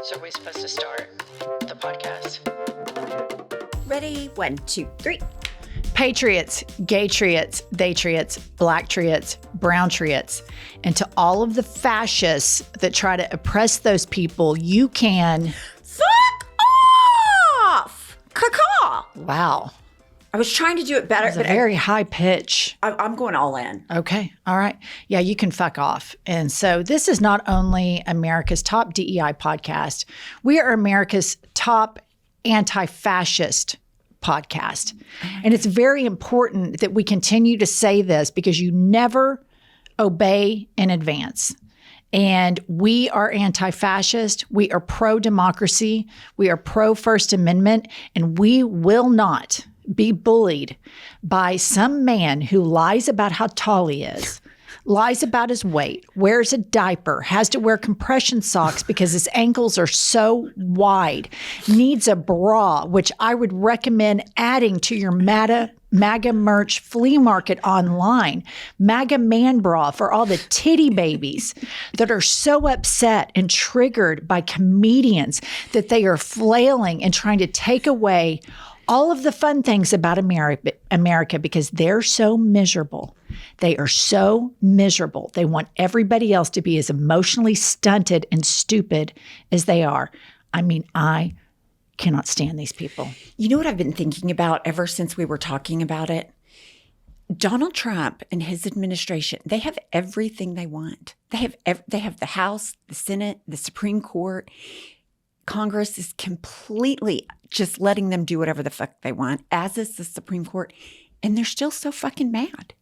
So are we supposed to start the podcast? Ready? 1, 2, 3. Patriots, gay triots, they triots, black triots, brown triots, and to all of the fascists that try to oppress those people, you can... Fuck off! Caw-caw! Wow. I was trying to do it better. It's a very high pitch. I'm going all in. Okay. All right. Yeah, you can fuck off. And so this is not only America's top DEI podcast. We are America's top anti-fascist podcast. And it's very important that we continue to say this because you never obey in advance. And we are anti-fascist. We are pro-democracy. We are pro-First Amendment. And we will not be bullied by some man who lies about how tall he is, lies about his weight, wears a diaper, has to wear compression socks because his ankles are so wide, needs a bra, which I would recommend adding to your MAGA merch flea market online. MAGA man bra for all the titty babies that are so upset and triggered by comedians that they are flailing and trying to take away all of the fun things about America because they're so miserable. They are so miserable. They want everybody else to be as emotionally stunted and stupid as they are. I mean, I cannot stand these people. You know what I've been thinking about ever since we were talking about it? Donald Trump and his administration, they have everything they want. They have the House, the Senate, the Supreme Court. Congress is completely just letting them do whatever the fuck they want, as is the Supreme Court. And they're still so fucking mad.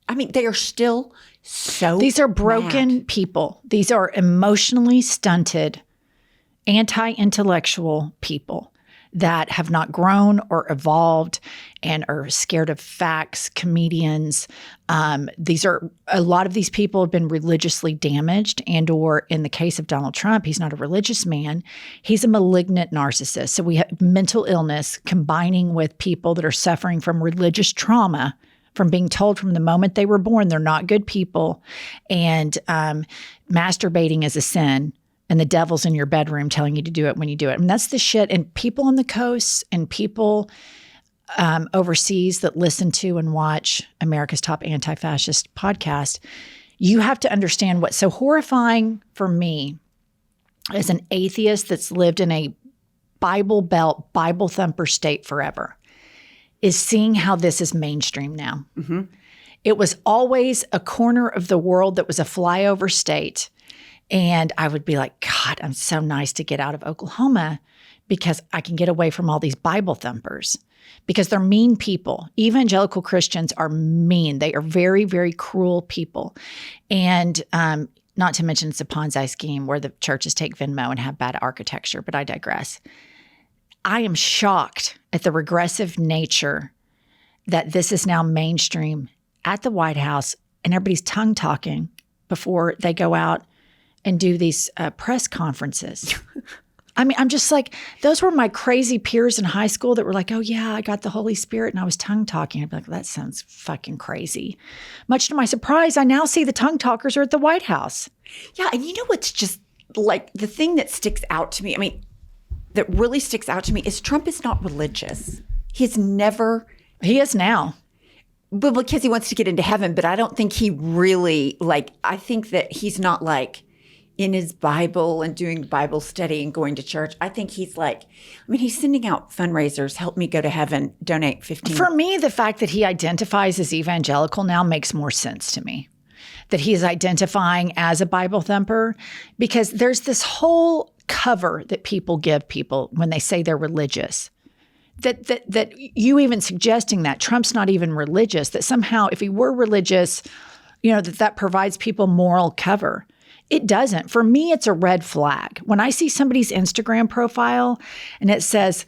I mean, they are still so These are broken mad. people. These are emotionally stunted, anti-intellectual people that have not grown or evolved and are scared of facts, comedians. A lot of these people have been religiously damaged and or in the case of Donald Trump, he's not a religious man. He's a malignant narcissist. So we have mental illness combining with people that are suffering from religious trauma from being told from the moment they were born, they're not good people. And masturbating is a sin. And the devil's in your bedroom telling you to do it when you do it. And that's the shit. And people on the coast and people overseas that listen to and watch America's top anti-fascist podcast, you have to understand what's so horrifying for me as an atheist that's lived in a Bible Belt, Bible thumper state forever, is seeing how this is mainstream now. Mm-hmm. It was always a corner of the world that was a flyover state. And I would be like, God, I'm so nice to get out of Oklahoma because I can get away from all these Bible thumpers because they're mean people. Evangelical Christians are mean. They are very, very cruel people. And not to mention it's a Ponzi scheme where the churches take Venmo and have bad architecture, but I digress. I am shocked at the regressive nature that this is now mainstream at the White House and everybody's tongue talking before they go out and do these press conferences. I mean, I'm just like, those were my crazy peers in high school that were like, oh yeah, I got the Holy Spirit and I was tongue talking. I'd be like, that sounds fucking crazy. Much to my surprise, I now see the tongue talkers are at the White House. Yeah, and you know what's just like the thing that sticks out to me, I mean, that really sticks out to me is Trump is not religious. He's never. He is now. But because he wants to get into heaven, but I don't think he really, I think that he's not in his Bible and doing Bible study and going to church. I think he's he's sending out fundraisers, help me go to heaven, donate 15. For me, the fact that he identifies as evangelical now makes more sense to me. That he is identifying as a Bible thumper because there's this whole cover that people give people when they say they're religious. That you even suggesting that Trump's not even religious, that somehow if he were religious, that provides people moral cover. It doesn't. For me, it's a red flag. When I see somebody's Instagram profile and it says,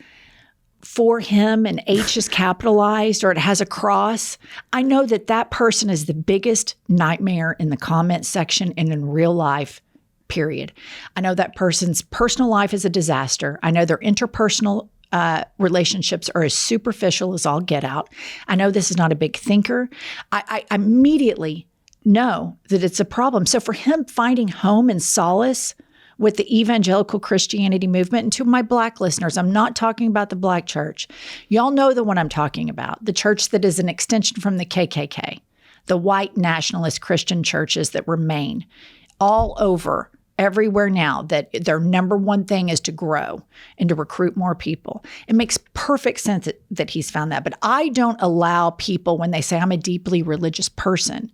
for him, and H is capitalized or it has a cross, I know that person is the biggest nightmare in the comment section and in real life, period. I know that person's personal life is a disaster. I know their interpersonal relationships are as superficial as all get out. I know this is not a big thinker. I immediately know that it's a problem. So for him finding home and solace with the evangelical Christianity movement. And to my Black listeners, I'm not talking about the Black church. Y'all know the one I'm talking about, the church that is an extension from the KKK, the white nationalist Christian churches that remain all over everywhere now, that their number one thing is to grow and to recruit more people. It makes perfect sense that he's found that. But I don't allow people, when they say I'm a deeply religious person,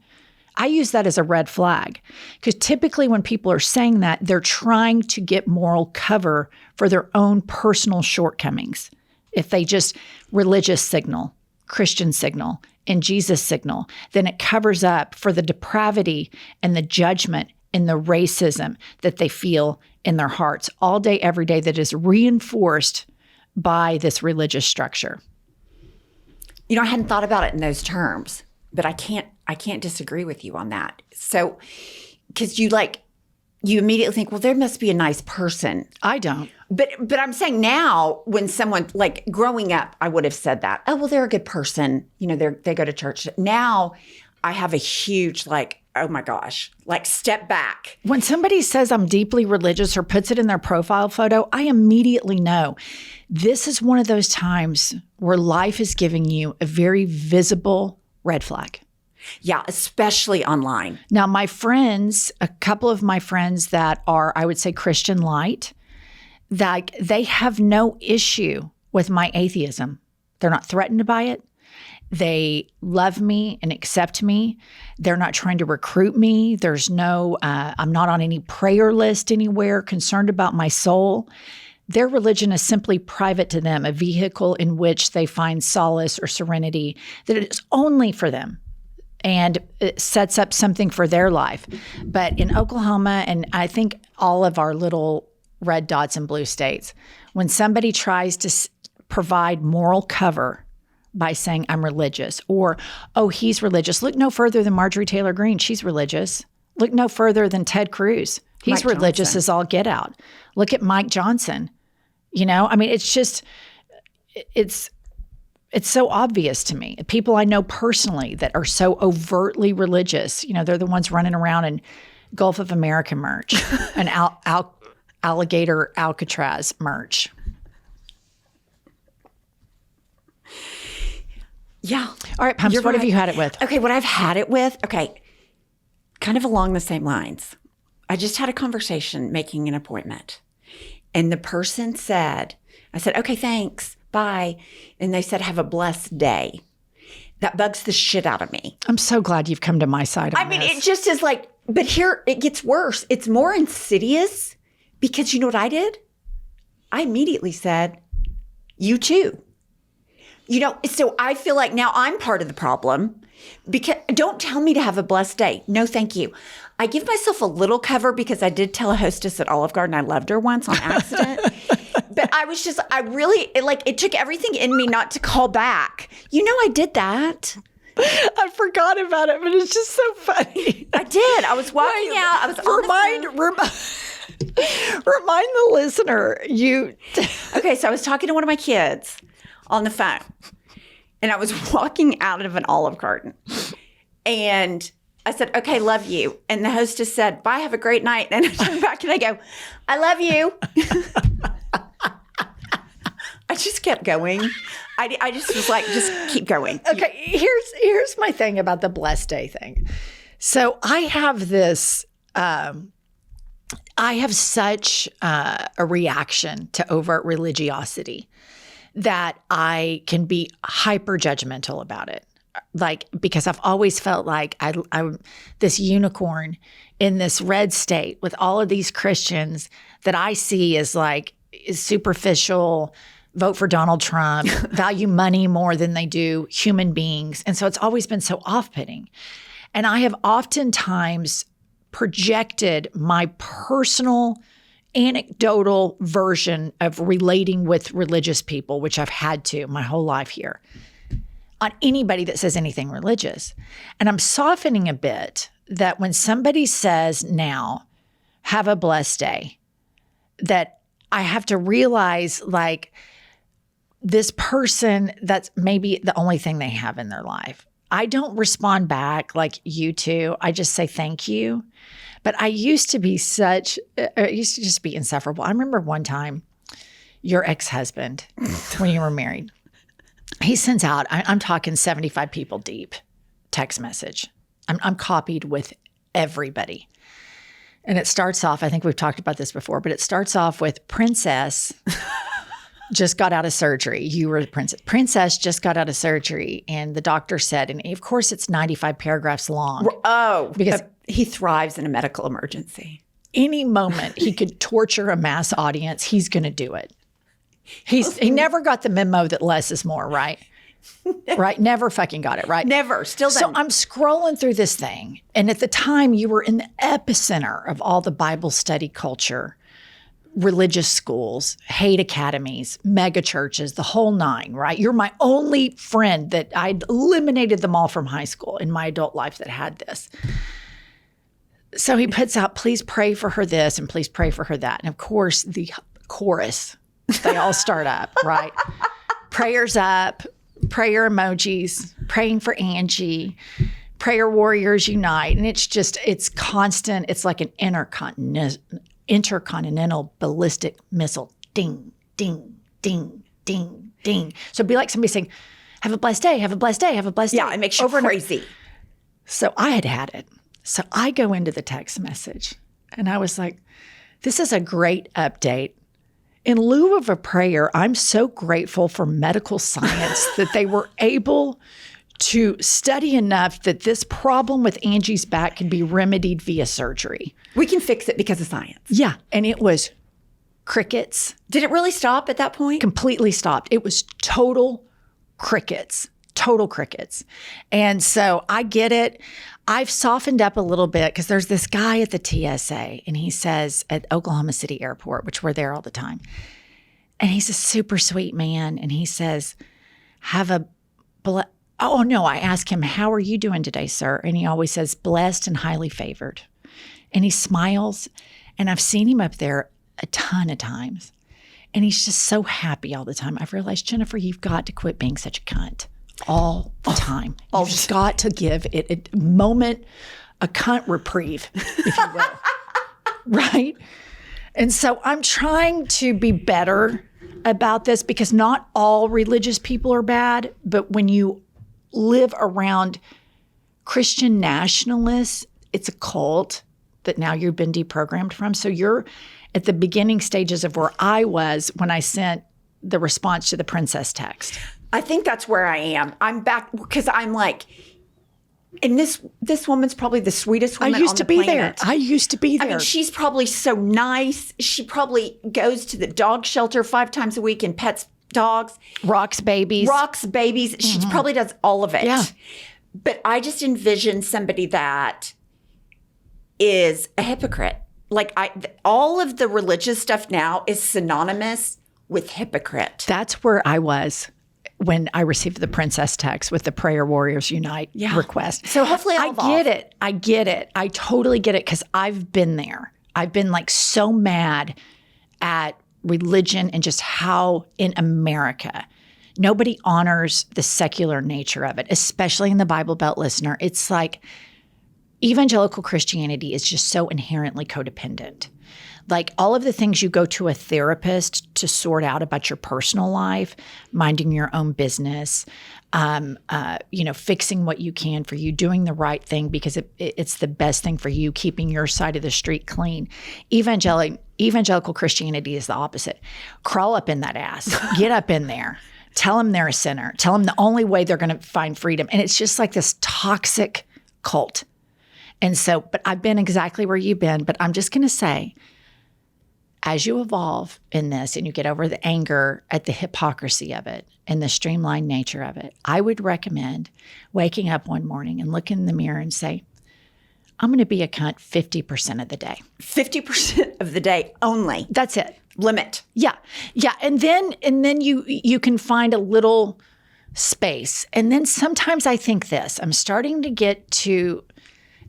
I use that as a red flag, because typically when people are saying that, they're trying to get moral cover for their own personal shortcomings. If they just religious signal, Christian signal, and Jesus signal, then it covers up for the depravity and the judgment and the racism that they feel in their hearts all day, every day, that is reinforced by this religious structure. You know, I hadn't thought about it in those terms, but I can't disagree with you on that. So, because you immediately think, well, there must be a nice person. I don't. But I'm saying now, when someone, like growing up, I would have said that. Oh, well, they're a good person. You know, they go to church. Now I have a huge oh my gosh, step back. When somebody says I'm deeply religious or puts it in their profile photo, I immediately know this is one of those times where life is giving you a very visible red flag. Yeah, especially online. Now, my friends, a couple of my friends that are, I would say, Christian light, that they have no issue with my atheism. They're not threatened by it. They love me and accept me. They're not trying to recruit me. There's no, I'm not on any prayer list anywhere, concerned about my soul. Their religion is simply private to them, a vehicle in which they find solace or serenity that is only for them. And it sets up something for their life. But in Oklahoma, and I think all of our little red dots and blue states, when somebody tries to provide moral cover by saying I'm religious, or, oh, he's religious. Look no further than Marjorie Taylor Greene. She's religious. Look no further than Ted Cruz. He's Mike religious Johnson. As all get out. Look at Mike Johnson. You know, I mean, it's just, it's so obvious to me. People I know personally that are so overtly religious, you know, they're the ones running around in Gulf of America merch and alligator Alcatraz merch. Yeah. All right, Pumps, what have you had it with? Okay, what I've had it with, kind of along the same lines. I just had a conversation making an appointment. And the person said, I said, okay, thanks, bye. And they said, have a blessed day. That bugs the shit out of me. I'm so glad you've come to my side on this. It just is but here it gets worse. It's more insidious because you know what I did? I immediately said, you too. You know, so I feel like now I'm part of the problem, because don't tell me to have a blessed day. No, thank you. I give myself a little cover because I did tell a hostess at Olive Garden I loved her once on accident. But it took everything in me not to call back. You know, I did that. I forgot about it, but it's just so funny. I did. I was walking out. I was Remind the listener. Okay, so I was talking to one of my kids on the phone, and I was walking out of an Olive Garden, and I said, okay, love you. And the hostess said, bye, have a great night. And I turn back and I go, I love you. I just kept going. I just was like, just keep going. Okay, here's my thing about the blessed day thing. So I have this, I have such a reaction to overt religiosity that I can be hyper judgmental about it. Because I've always felt like I'm this unicorn in this red state with all of these Christians that I see as is superficial, vote for Donald Trump, value money more than they do human beings. And so it's always been so off-putting. And I have oftentimes projected my personal anecdotal version of relating with religious people, which I've had to my whole life here, on anybody that says anything religious. And I'm softening a bit that when somebody says now, have a blessed day, that I have to realize this person, that's maybe the only thing they have in their life. I don't respond back like you two. I just say thank you. But I used to be just be insufferable. I remember one time, your ex-husband, when you were married, he sends out, I'm talking 75 people deep, text message. I'm copied with everybody. And it starts off, I think we've talked about this before, but it starts off with Princess just got out of surgery. You were the princess. Princess just got out of surgery. And the doctor said, and of course it's 95 paragraphs long. Oh, because he thrives in a medical emergency. Any moment he could torture a mass audience, he's going to do it. He never got the memo that less is more, right? Right? Never fucking got it, right? Never. Still done. So I'm scrolling through this thing. And at the time, you were in the epicenter of all the Bible study culture, religious schools, hate academies, mega churches, the whole nine, right? You're my only friend that I'd eliminated them all from high school in my adult life that had this. So he puts out, please pray for her this and please pray for her that. And of course, the chorus, they all start up, right? Prayers up, prayer emojis, praying for Angie, prayer warriors unite. And it's constant. It's like an intercontinental ballistic missile. Ding, ding, ding, ding, ding. So it'd be like somebody saying, have a blessed day, have a blessed day, have a blessed day. Yeah, it makes you crazy. So I had it. So I go into the text message and I was like, this is a great update. In lieu of a prayer, I'm so grateful for medical science that they were able to study enough that this problem with Angie's back can be remedied via surgery. We can fix it because of science. Yeah. And it was crickets. Did it really stop at that point? Completely stopped. It was total crickets. Total crickets. And so I get it. I've softened up a little bit because there's this guy at the TSA and he says at Oklahoma City Airport, which we're there all the time. And he's a super sweet man. And he says, oh no, I ask him, how are you doing today, sir? And he always says, blessed and highly favored. And he smiles. And I've seen him up there a ton of times. And he's just so happy all the time. I've realized, Jennifer, you've got to quit being such a cunt. All the time. You've just got to give it a moment, a cunt reprieve, if you will. Right? And so I'm trying to be better about this because not all religious people are bad, but when you live around Christian nationalists, it's a cult that now you've been deprogrammed from. So you're at the beginning stages of where I was when I sent the response to the princess text. I think that's where I am. I'm back because I'm like, and this woman's probably the sweetest woman on the planet. I used to be there. I mean, she's probably so nice. She probably goes to the dog shelter 5 times a week and pets dogs. Rocks babies. She probably does all of it. Yeah. But I just envision somebody that is a hypocrite. Like all of the religious stuff now is synonymous with hypocrite. That's where I was when I received the princess text with the Prayer Warriors Unite request. So hopefully I get it. I totally get it because I've been there. I've been like so mad at religion and just how in America, nobody honors the secular nature of it, especially in the Bible Belt listener. It's like evangelical Christianity is just so inherently codependent. Like all of the things you go to a therapist to sort out about your personal life, minding your own business, fixing what you can for you, doing the right thing because it's the best thing for you, keeping your side of the street clean. Evangelical Christianity is the opposite. Crawl up in that ass. Get up in there. Tell them they're a sinner. Tell them the only way they're going to find freedom. And it's just like this toxic cult. And so, but I've been exactly where you've been. But I'm just going to say, as you evolve in this and you get over the anger at the hypocrisy of it and the streamlined nature of it, I would recommend waking up one morning and look in the mirror and say, I'm going to be a cunt 50% of the day. 50% of the day only. That's it. Limit. Yeah. Yeah. And then you can find a little space. And then sometimes I think this, I'm starting to get to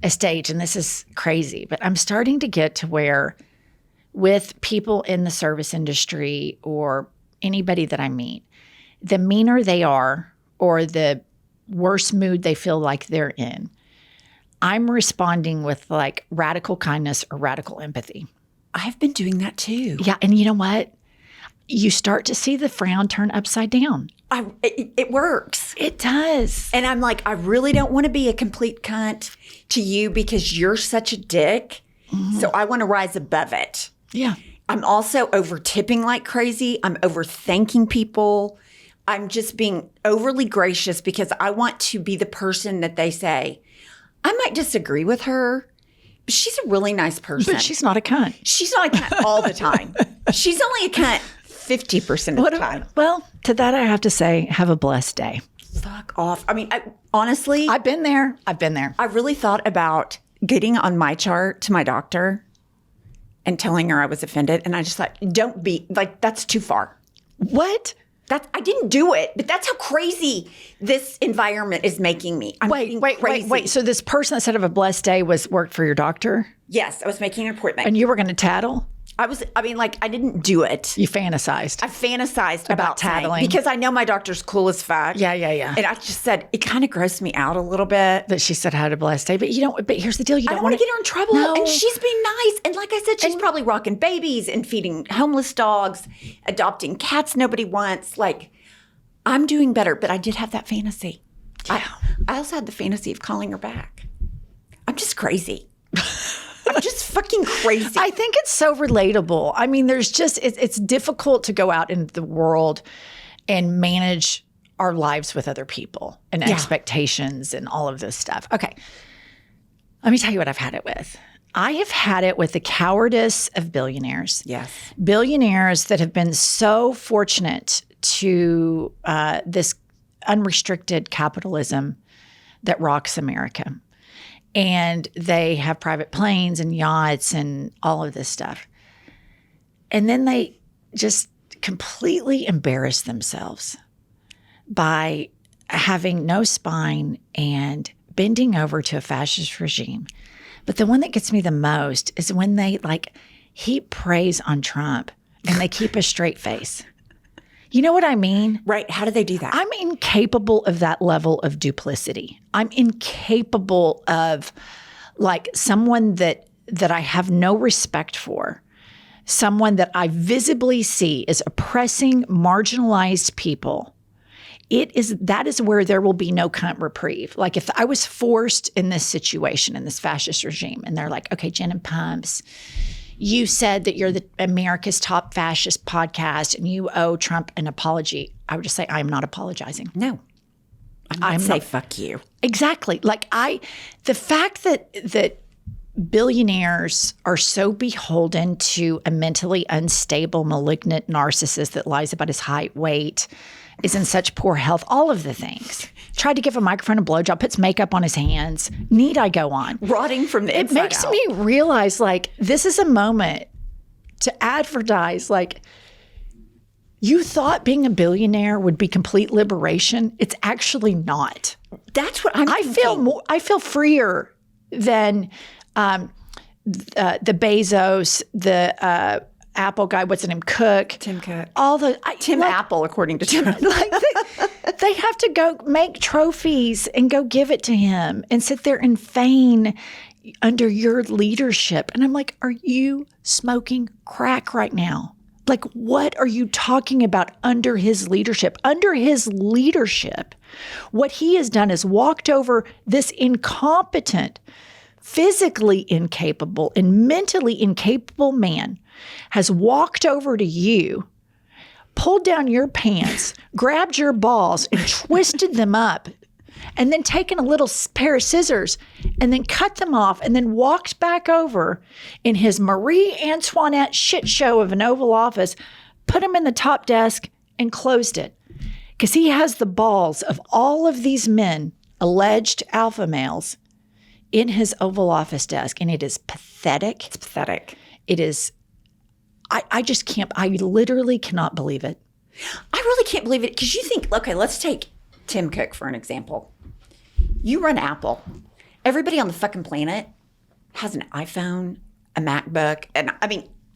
a stage, and this is crazy, but I'm starting to get to where with people in the service industry or anybody that I meet, the meaner they are or the worse mood they feel like they're in, I'm responding with like radical kindness or radical empathy. I've been doing that too. Yeah. And you know what? You start to see the frown turn upside down. It works. It does. And I'm like, I really don't want to be a complete cunt to you because you're such a dick. Mm-hmm. So I want to rise above it. Yeah. I'm also over tipping like crazy. I'm over thanking people. I'm just being overly gracious because I want to be the person that they say, I might disagree with her, but she's a really nice person. But she's not a cunt. She's not a cunt all the time. She's only a cunt 50% of the time. Well, to that I have to say, have a blessed day. Fuck off. I mean, honestly. I've been there. I really thought about getting on my chart to my doctor and telling her I was offended. And I just thought, don't be, like, that's too far. What? I didn't do it, but that's how crazy this environment is making me. Wait. So this person that said have a blessed day worked for your doctor? Yes, I was making an appointment. And you were going to tattle? I didn't do it. You fantasized. I fantasized about tattling. Because I know my doctor's cool as fuck. Yeah. And I just said, it kind of grossed me out a little bit. That she said had a blessed day. But but here's the deal. I don't want to get her in trouble. No. And she's being nice. And like I said, she's probably rocking babies and feeding homeless dogs, adopting cats nobody wants. Like, I'm doing better. But I did have that fantasy. Yeah. I also had the fantasy of calling her back. I'm just crazy. I'm just fucking crazy. I think it's so relatable. I mean, there's just, it's difficult to go out into the world and manage our lives with other people and expectations and all of this stuff. Okay. Let me tell you what I've had it with. I have had it with the cowardice of billionaires. Yes. Billionaires that have been so fortunate to this unrestricted capitalism that rocks America. And they have private planes and yachts and all of this stuff. And then they just completely embarrass themselves by having no spine and bending over to a fascist regime. But the one that gets me the most is when they heap praise on Trump and they keep a straight face. You know what I mean? Right. How do they do that? I'm incapable of that level of duplicity. I'm incapable of someone that I have no respect for, someone that I visibly see as oppressing marginalized people. That is where there will be no cunt reprieve. Like if I was forced in this situation, in this fascist regime, and they're like, okay, Jen and Pumps, you said that you're the America's top fascist podcast and you owe Trump an apology. I would just say, I'm not apologizing. No. I'm say fuck you. Exactly. The fact that billionaires are so beholden to a mentally unstable, malignant narcissist that lies about his height, weight, is in such poor health, all of the things. Tried to give a microphone a blowjob, puts makeup on his hands. Need I go on? Rotting from the inside out. It makes me realize, this is a moment to advertise, you thought being a billionaire would be complete liberation. It's actually not. That's what I'm thinking. I feel freer than the Bezos, the Apple guy, what's his name? Tim Cook. Tim Apple, according to Tim. They have to go make trophies and go give it to him and sit there and feign under your leadership. And I'm like, are you smoking crack right now? What are you talking about under his leadership? Under his leadership, what he has done is walked over this incompetent, physically incapable, and mentally incapable man has walked over to you, pulled down your pants, grabbed your balls and twisted them up, and then taken a little pair of scissors and then cut them off and then walked back over in his Marie Antoinette shit show of an Oval Office, put them in the top desk and closed it. Because he has the balls of all of these men, alleged alpha males, in his Oval Office desk. And it is pathetic. It's pathetic. It is. I just can't. I literally cannot believe it. I really can't believe it. Because you think, okay, let's take Tim Cook for an example. You run Apple. Everybody on the fucking planet has an iPhone, a MacBook, and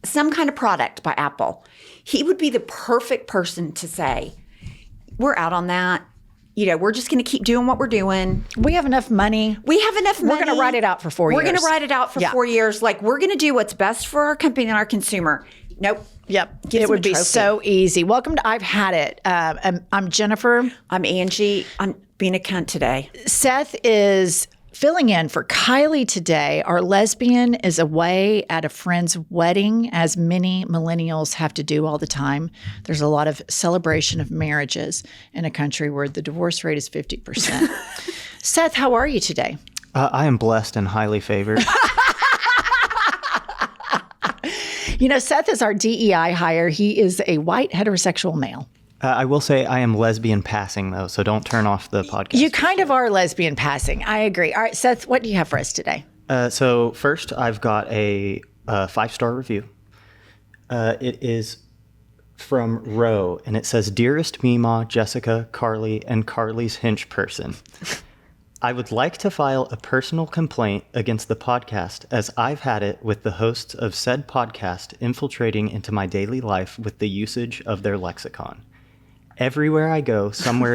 some kind of product by Apple. He would be the perfect person to say, we're out on that. we're just going to keep doing what we're doing. We have enough money. We have enough money. We're going to ride it out for 4 years. We're going to ride it out for 4 years. Like, we're going to do what's best for our company and our consumer. Nope. Yep. It would be so easy. Welcome to I've Had It. I'm Jennifer. I'm Angie. I'm being a cunt today. Seth is filling in for Kylie today. Our lesbian is away at a friend's wedding, as many millennials have to do all the time. There's a lot of celebration of marriages in a country where the divorce rate is 50%. Seth, how are you today? I am blessed and highly favored. Seth is our DEI hire. He is a white heterosexual male. I will say I am lesbian passing, though, so don't turn off the podcast. You kind of are lesbian passing. I agree. All right, Seth, what do you have for us today? So first, I've got a 5-star review. It is from Ro, and it says, "Dearest Mima, Jessica, Carly, and Carly's hinge person. I would like to file a personal complaint against the podcast, as I've had it with the hosts of said podcast infiltrating into my daily life with the usage of their lexicon. Everywhere I go, someone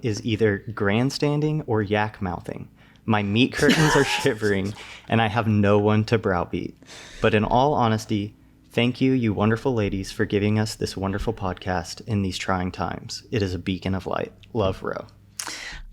is either grandstanding or yak-mouthing. My meat curtains are shivering, and I have no one to browbeat. But in all honesty, thank you, you wonderful ladies, for giving us this wonderful podcast in these trying times. It is a beacon of light. Love, Ro."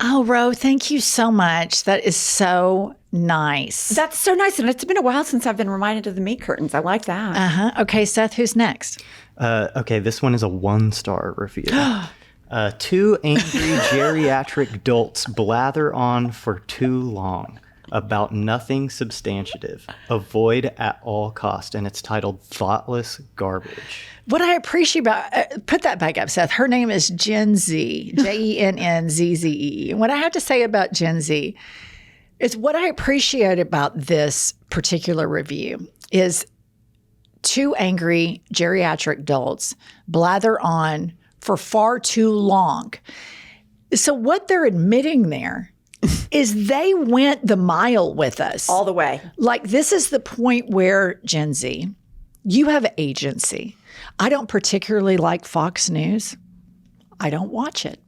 Oh, Ro, thank you so much. That is so nice. That's so nice. And it's been a while since I've been reminded of the meat curtains. I like that. Uh-huh. Okay, Seth, who's next? Okay, this one is a 1-star review. 2 angry geriatric dolts blather on for too long about nothing substantive. Avoid at all cost. And it's titled Thoughtless Garbage. What I appreciate about, put that back up, Seth. Her name is Gen Z, Jennzzzee. And what I have to say about Gen Z is what I appreciate about this particular review is 2 angry geriatric dolts blather on for far too long. So what they're admitting there is they went the mile with us. All the way. Like, this is the point where, Gen Z, you have agency. I don't particularly like Fox News. I don't watch it.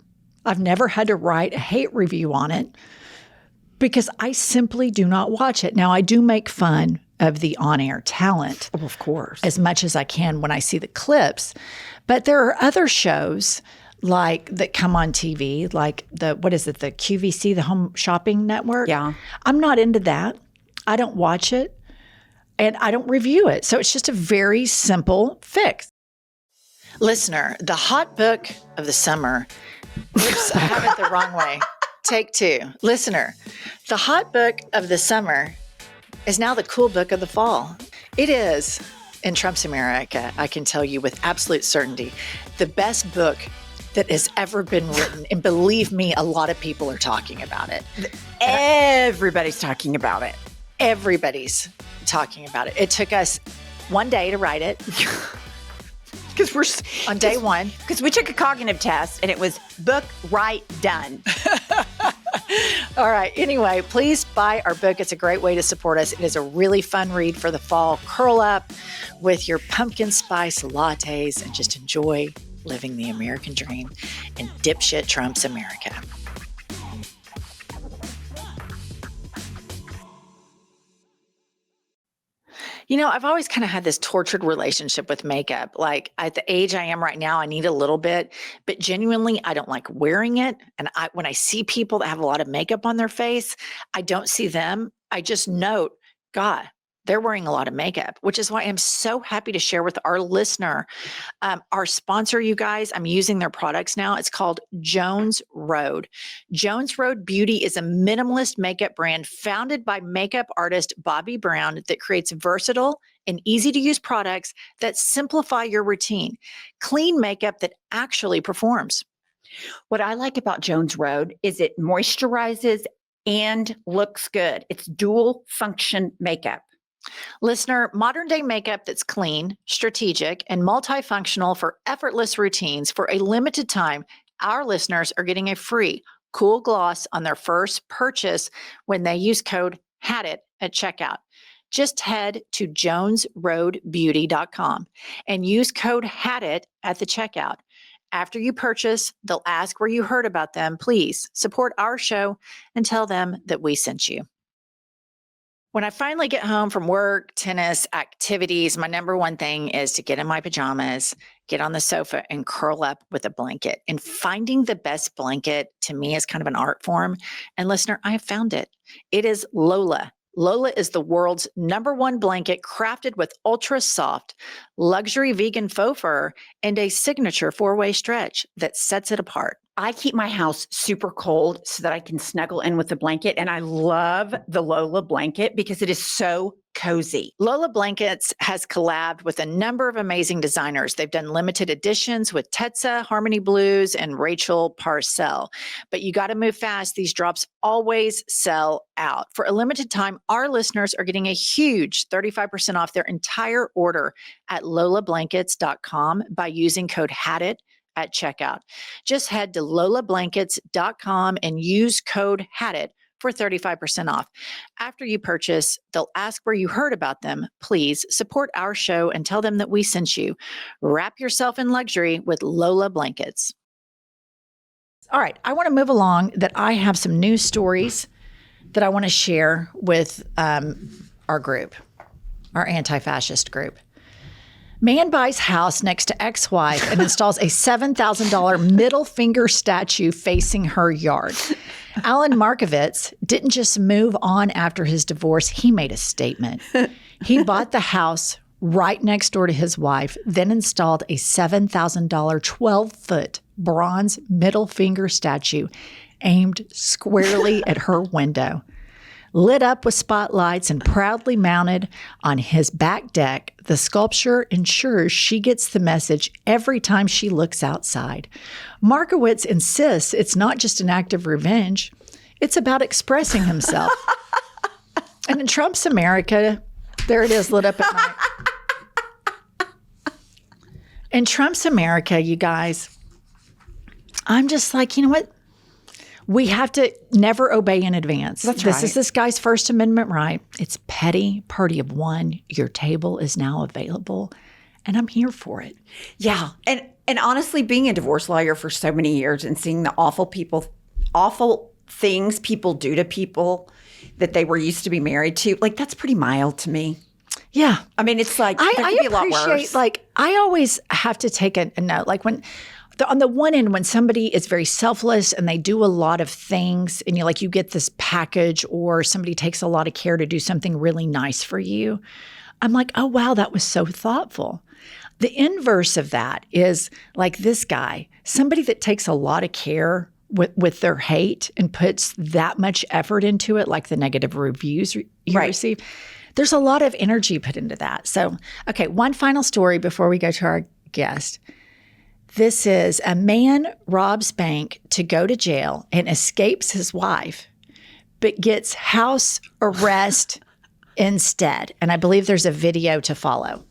I've never had to write a hate review on it because I simply do not watch it. Now, I do make fun of the on-air talent. Oh, of course. As much as I can when I see the clips. But there are other shows that come on TV, like the QVC, the Home Shopping Network. Yeah. I'm not into that. I don't watch it and I don't review it. So it's just a very simple fix. Listener, the hot book of the summer. Oops, I have it the wrong way. Take 2. Listener, the hot book of the summer is now the cool book of the fall. It is, in Trump's America, I can tell you with absolute certainty, the best book that has ever been written. And believe me, a lot of people are talking about it. Everybody's talking about it. Everybody's talking about it. It took us 1 day to write it. Because we're on day 1. Because we took a cognitive test and it was book, write, done. All right. Anyway, please buy our book. It's a great way to support us. It is a really fun read for the fall. Curl up with your pumpkin spice lattes and just enjoy living the American dream in dipshit Trump's America. I've always kind of had this tortured relationship with makeup. Like, at the age I am right now, I need a little bit, but genuinely, I don't like wearing it. And when I see people that have a lot of makeup on their face, I don't see them. I just note, God, they're wearing a lot of makeup, which is why I'm so happy to share with our listener, our sponsor, you guys. I'm using their products now. It's called Jones Road. Jones Road Beauty is a minimalist makeup brand founded by makeup artist Bobby Brown that creates versatile and easy to use products that simplify your routine. Clean makeup that actually performs. What I like about Jones Road is it moisturizes and looks good. It's dual function makeup. Listener, modern day makeup that's clean, strategic, and multifunctional for effortless routines. For a limited time, our listeners are getting a free cool gloss on their first purchase when they use code HADIT at checkout. Just head to jonesroadbeauty.com and use code HADIT at the checkout. After you purchase, they'll ask where you heard about them. Please support our show and tell them that we sent you. When I finally get home from work, tennis, activities, my number one thing is to get in my pajamas, get on the sofa, and curl up with a blanket. And finding the best blanket to me is kind of an art form. And listener, I have found it. It is Lola. Lola is the world's number one blanket crafted with ultra soft, luxury vegan faux fur and a signature 4-way stretch that sets it apart. I keep my house super cold so that I can snuggle in with the blanket. And I love the Lola blanket because it is so cozy. Lola Blankets has collabed with a number of amazing designers. They've done limited editions with Tetsa, Harmony Blues, and Rachel Parcell. But you got to move fast. These drops always sell out. For a limited time, our listeners are getting a huge 35% off their entire order at lolablankets.com by using code HADIT at checkout. Just head to lolablankets.com and use code HADIT for 35% off. After you purchase, they'll ask where you heard about them. Please support our show and tell them that we sent you. Wrap yourself in luxury with Lola Blankets. All right, I want to move along that I have some news stories that I want to share with our group, our anti-fascist group. Man buys house next to ex-wife and installs a $7,000 middle finger statue facing her yard. Alan Markovitz didn't just move on after his divorce. He made a statement. He bought the house right next door to his wife, then installed a $7,000 12-foot bronze middle finger statue aimed squarely at her window. Lit up with spotlights and proudly mounted on his back deck, the sculpture ensures she gets the message every time she looks outside. Markowitz insists it's not just an act of revenge, it's about expressing himself. And in Trump's America, there it is, lit up at night. In Trump's America, you guys, I'm just like, you know what? We have to never obey in advance. This is this guy's First Amendment right. It's petty, party of one. Your table is now available, and I'm here for it. Yeah. And honestly, being a divorce lawyer for so many years and seeing the awful things people do to people that they were used to be married to, like, that's pretty mild to me. Yeah. I mean, it's like, there could be a lot worse. Like, I always have to take a note. Like, on the one end, when somebody is very selfless and they do a lot of things and you get this package, or somebody takes a lot of care to do something really nice for you, I'm like, oh, wow, that was so thoughtful. The inverse of that is like this guy, somebody that takes a lot of care with their hate and puts that much effort into it, like the negative reviews you receive. There's a lot of energy put into that. So, okay, one final story before we go to our guest. This is a man robs bank to go to jail and escapes his wife, but gets house arrest instead. And I believe there's a video to follow.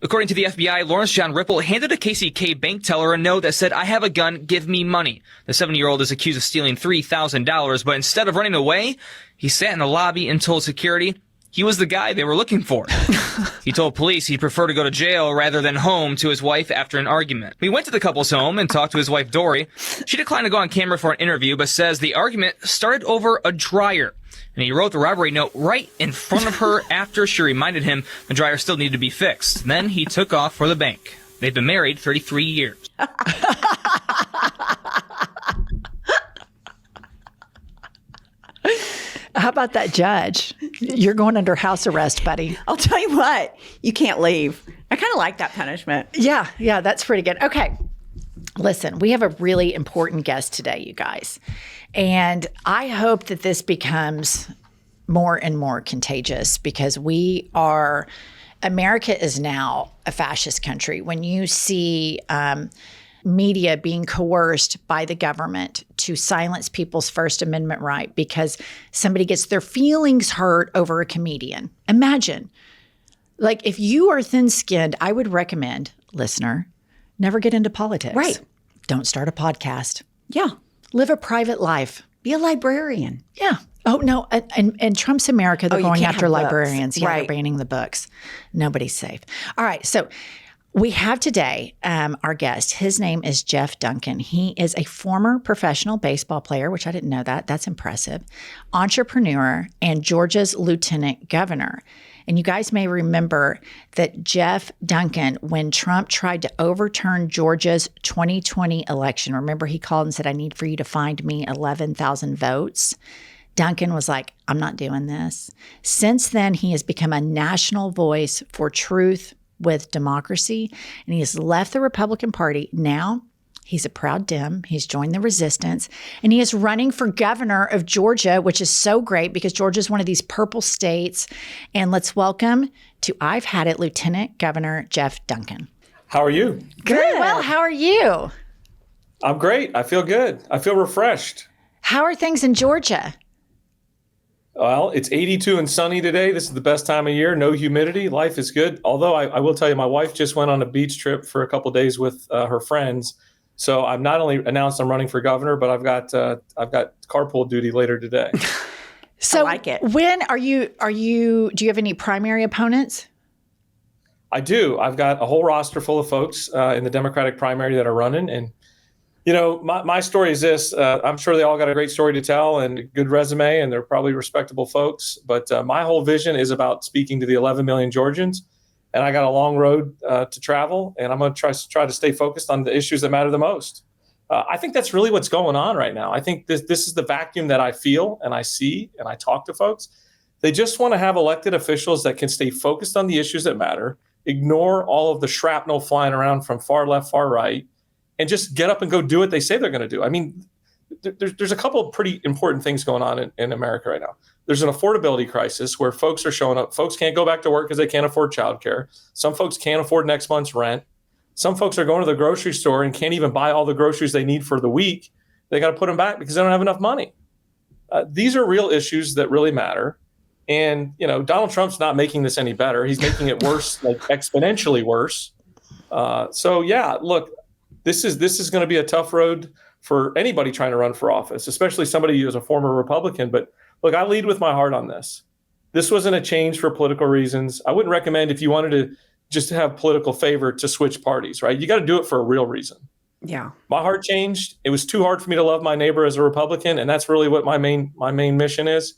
According to the FBI, Lawrence John Ripple handed a KCK bank teller a note that said, "I have a gun, give me money." The 70-year-old is accused of stealing $3,000, but instead of running away, he sat in the lobby and told security he was the guy they were looking for. He told police he'd prefer to go to jail rather than home to his wife after an argument. We went to the couple's home and talked to his wife, Dory. She declined to go on camera for an interview, but says the argument started over a dryer. And he wrote the robbery note right in front of her after she reminded him the dryer still needed to be fixed. Then he took off for the bank. They've been married 33 years. How about that judge? You're going under house arrest, buddy. I'll tell you what, you can't leave. I kind of like that punishment. Yeah, that's pretty good. Okay. Listen, we have a really important guest today, you guys. And I hope that this becomes more and more contagious, because America is now a fascist country. When you see media being coerced by the government to silence people's First Amendment right because somebody gets their feelings hurt over a comedian. Imagine, like, if you are thin-skinned, I would recommend, listener, never get into politics. Right. Don't start a podcast. Yeah. Live a private life. Be a librarian. Yeah. Oh, no. And Trump's America, they're going after librarians. Yeah, right. They're banning the books. Nobody's safe. All right. So We have today our guest. His name is Jeff Duncan. He is a former professional baseball player, which I didn't know that. That's impressive. Entrepreneur and Georgia's lieutenant governor. And you guys may remember that Jeff Duncan, when Trump tried to overturn Georgia's 2020 election, remember he called and said, I need for you to find me 11,000 votes. Duncan was like, I'm not doing this. Since then, he has become a national voice for truth with democracy, and he has left the Republican Party. Now he's a proud Dem. He's joined the resistance, and he is running for governor of Georgia, which is so great because Georgia is one of these purple states. And let's welcome to I've Had It, Lieutenant Governor Jeff Duncan. How are you? Good. Well, how are you? I'm great. I feel good. I feel refreshed. How are things in Georgia? Well, it's 82 and sunny today. This is the best time of year. No humidity. Life is good. Although I will tell you, my wife just went on a beach trip for a couple of days with her friends. So I've not only announced I'm running for governor, but I've got carpool duty later today. So I like it. When do you have any primary opponents? I do. I've got a whole roster full of folks in the Democratic primary that are running. And, you know, my story is this. I'm sure they all got a great story to tell and a good resume, and they're probably respectable folks. But my whole vision is about speaking to the 11 million Georgians. And I got a long road to travel, and I'm going to try to stay focused on the issues that matter the most. I think that's really what's going on right now. I think this is the vacuum that I feel and I see and I talk to folks. They just want to have elected officials that can stay focused on the issues that matter, ignore all of the shrapnel flying around from far left, far right, and just get up and go do what they say they're going to do. I mean, there's a couple of pretty important things going on in America right now. There's an affordability crisis where folks are showing up. Folks can't go back to work because they can't afford childcare. Some folks can't afford next month's rent. Some folks are going to the grocery store and can't even buy all the groceries they need for the week. They got to put them back because they don't have enough money. These are real issues that really matter. And, you know, Donald Trump's not making this any better. He's making it worse, like exponentially worse. So, yeah, look, this is going to be a tough road for anybody trying to run for office, especially somebody who is a former Republican. But look, I lead with my heart on this. This wasn't a change for political reasons. I wouldn't recommend, if you wanted to just have political favor, to switch parties, right? You got to do it for a real reason. Yeah. My heart changed. It was too hard for me to love my neighbor as a Republican. And that's really what my main mission is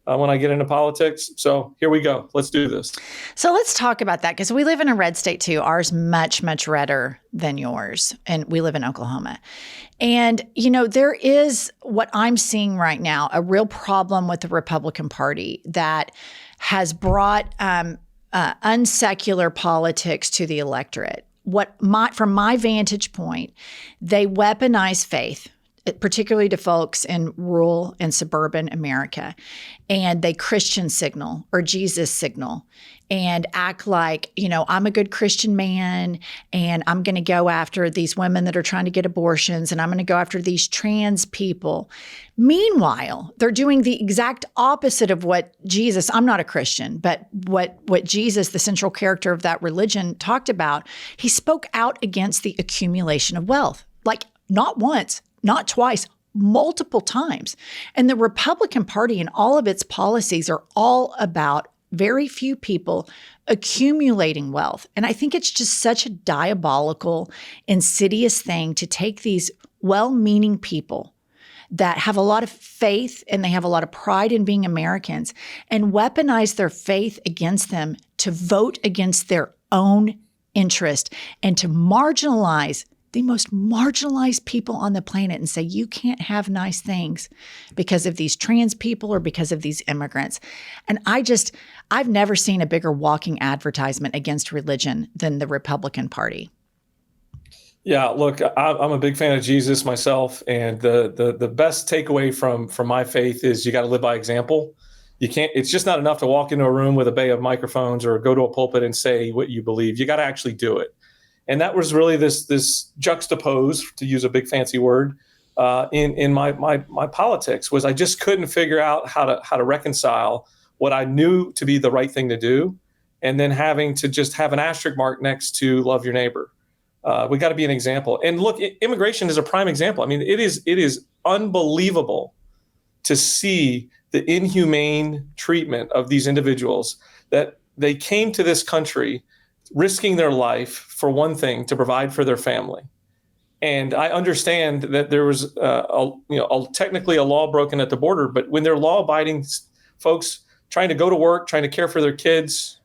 when I get into politics. So here we go. Let's do this. So let's talk about that, because we live in a red state too. Ours much, much redder than yours. And we live in Oklahoma. And, you know, there is what I'm seeing right now, a real problem with the Republican Party that has brought unsecular politics to the electorate. From my vantage point, they weaponize faith, particularly to folks in rural and suburban America, and they Christian signal or Jesus signal and act like, you know, I'm a good Christian man and I'm going to go after these women that are trying to get abortions and I'm going to go after these trans people. Meanwhile, they're doing the exact opposite of what Jesus, I'm not a Christian, but what Jesus, the central character of that religion, talked about. He spoke out against the accumulation of wealth, like not once, not twice, multiple times. And the Republican Party and all of its policies are all about very few people accumulating wealth. And I think it's just such a diabolical, insidious thing to take these well-meaning people that have a lot of faith and they have a lot of pride in being Americans and weaponize their faith against them to vote against their own interest and to marginalize the most marginalized people on the planet and say, you can't have nice things because of these trans people or because of these immigrants. And I've never seen a bigger walking advertisement against religion than the Republican Party. Yeah, look, I'm a big fan of Jesus myself. And the best takeaway from my faith is you got to live by example. It's just not enough to walk into a room with a bay of microphones or go to a pulpit and say what you believe. You got to actually do it. And that was really this juxtapose, to use a big fancy word, in my politics, was I just couldn't figure out how to reconcile what I knew to be the right thing to do, and then having to just have an asterisk mark next to love your neighbor. We got to be an example. And look, immigration is a prime example. I mean, it is unbelievable to see the inhumane treatment of these individuals, that they came to this country risking their life for one thing, to provide for their family. And I understand that there was technically a law broken at the border, but when they're law-abiding folks trying to go to work, trying to care for their kids,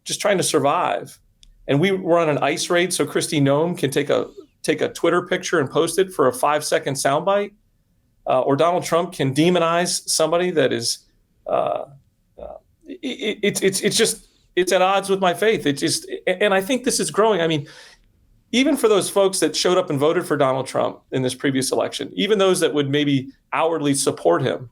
just trying to survive, and we were on an ICE raid, so Kristi Noem can take a Twitter picture and post it for a 5-second soundbite, or Donald Trump can demonize somebody that is, it's at odds with my faith. And I think this is growing. I mean, even for those folks that showed up and voted for Donald Trump in this previous election, even those that would maybe outwardly support him,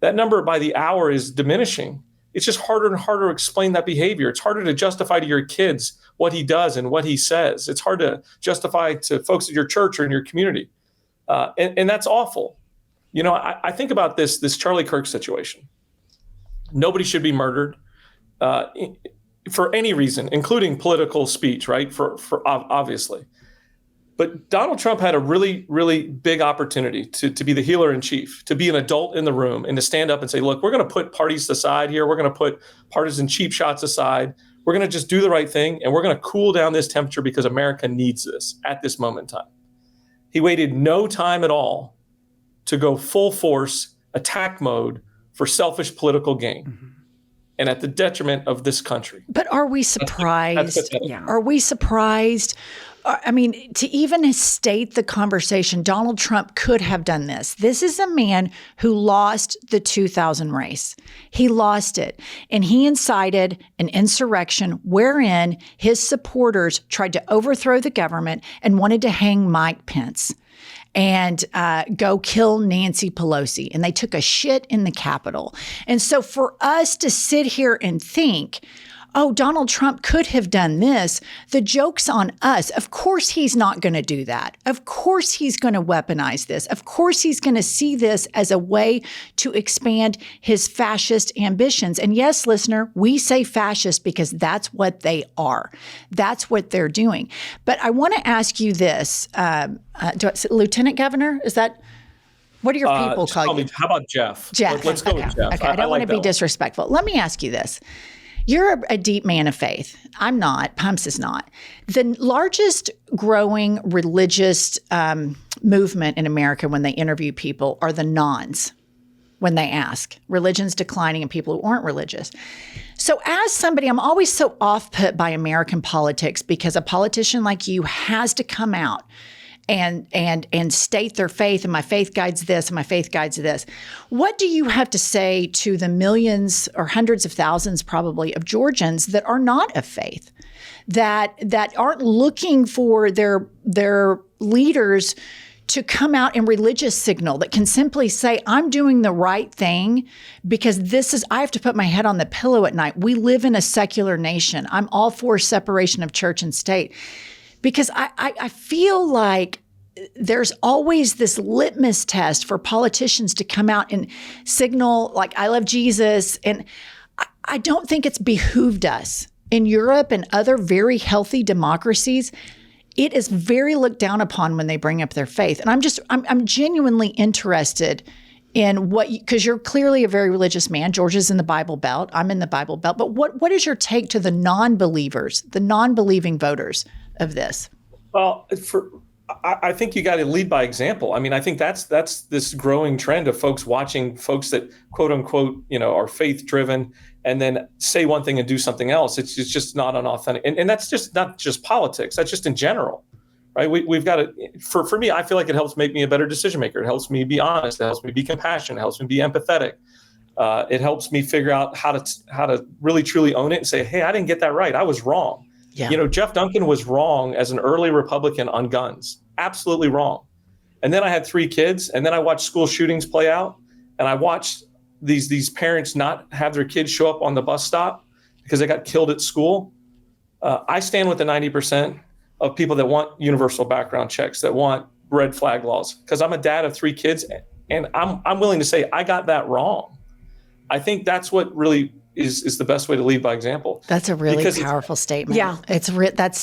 that number by the hour is diminishing. It's just harder and harder to explain that behavior. It's harder to justify to your kids what he does and what he says. It's hard to justify to folks at your church or in your community. And that's awful. You know, I think about this Charlie Kirk situation. Nobody should be murdered for any reason, including political speech, right? For obviously. But Donald Trump had a really, really big opportunity to be the healer in chief, to be an adult in the room, and to stand up and say, look, we're going to put parties aside here. We're going to put partisan cheap shots aside. We're going to just do the right thing, and we're going to cool down this temperature because America needs this at this moment in time. He waited no time at all to go full force attack mode for selfish political gain. Mm-hmm. And at the detriment of this country. But are we surprised? That's Are we surprised? I mean, to even state the conversation, Donald Trump could have done this. This is a man who lost the 2000 race. He lost it. And he incited an insurrection wherein his supporters tried to overthrow the government and wanted to hang Mike Pence and go kill Nancy Pelosi. And they took a shit in the Capitol. And so for us to sit here and think, oh, Donald Trump could have done this, the joke's on us. Of course he's not going to do that. Of course he's going to weaponize this. Of course he's going to see this as a way to expand his fascist ambitions. And yes, listener, we say fascist because that's what they are. That's what they're doing. But I want to ask you this, Lieutenant Governor, is that... What do your people call you? How about Jeff? Jeff. Let's go with Jeff. Okay, I don't want to be disrespectful. Let me ask you this. You're a deep man of faith. I'm not. Pumps is not. The largest growing religious movement in America when they interview people are the nons, when they ask. Religion's declining and people who aren't religious. So as somebody, I'm always so off-put by American politics because a politician like you has to come out and state their faith, and my faith guides this, and my faith guides this. What do you have to say to the millions or hundreds of thousands probably of Georgians that are not of faith, that aren't looking for their leaders to come out and religious signal, that can simply say, I'm doing the right thing because I have to put my head on the pillow at night. We live in a secular nation. I'm all for separation of church and state. Because I feel like there's always this litmus test for politicians to come out and signal, like, I love Jesus. And I don't think it's behooved us. In Europe and other very healthy democracies, it is very looked down upon when they bring up their faith. And I'm genuinely interested in because you're clearly a very religious man. Georgia's in the Bible Belt. I'm in the Bible Belt. But what is your take to the non-believers, the non-believing voters of this? Well, I think you got to lead by example. I mean, I think that's this growing trend of folks watching folks that quote unquote, are faith driven and then say one thing and do something else. It's just not an authentic. And that's just not just politics. That's just in general, right? We've got to, for me, I feel like it helps make me a better decision maker. It helps me be honest. It helps me be compassionate. It helps me be empathetic. It helps me figure out how to really truly own it and say, hey, I didn't get that right. I was wrong. Yeah. Jeff Duncan was wrong as an early Republican on guns, absolutely wrong. And then I had 3 kids, and then I watched school shootings play out, and I watched these parents not have their kids show up on the bus stop because they got killed at school. I stand with the 90% of people that want universal background checks, that want red flag laws, because I'm a dad of 3 kids, and I'm willing to say I got that wrong. I think that's what really is the best way to lead by example. That's a really powerful statement. Yeah, that's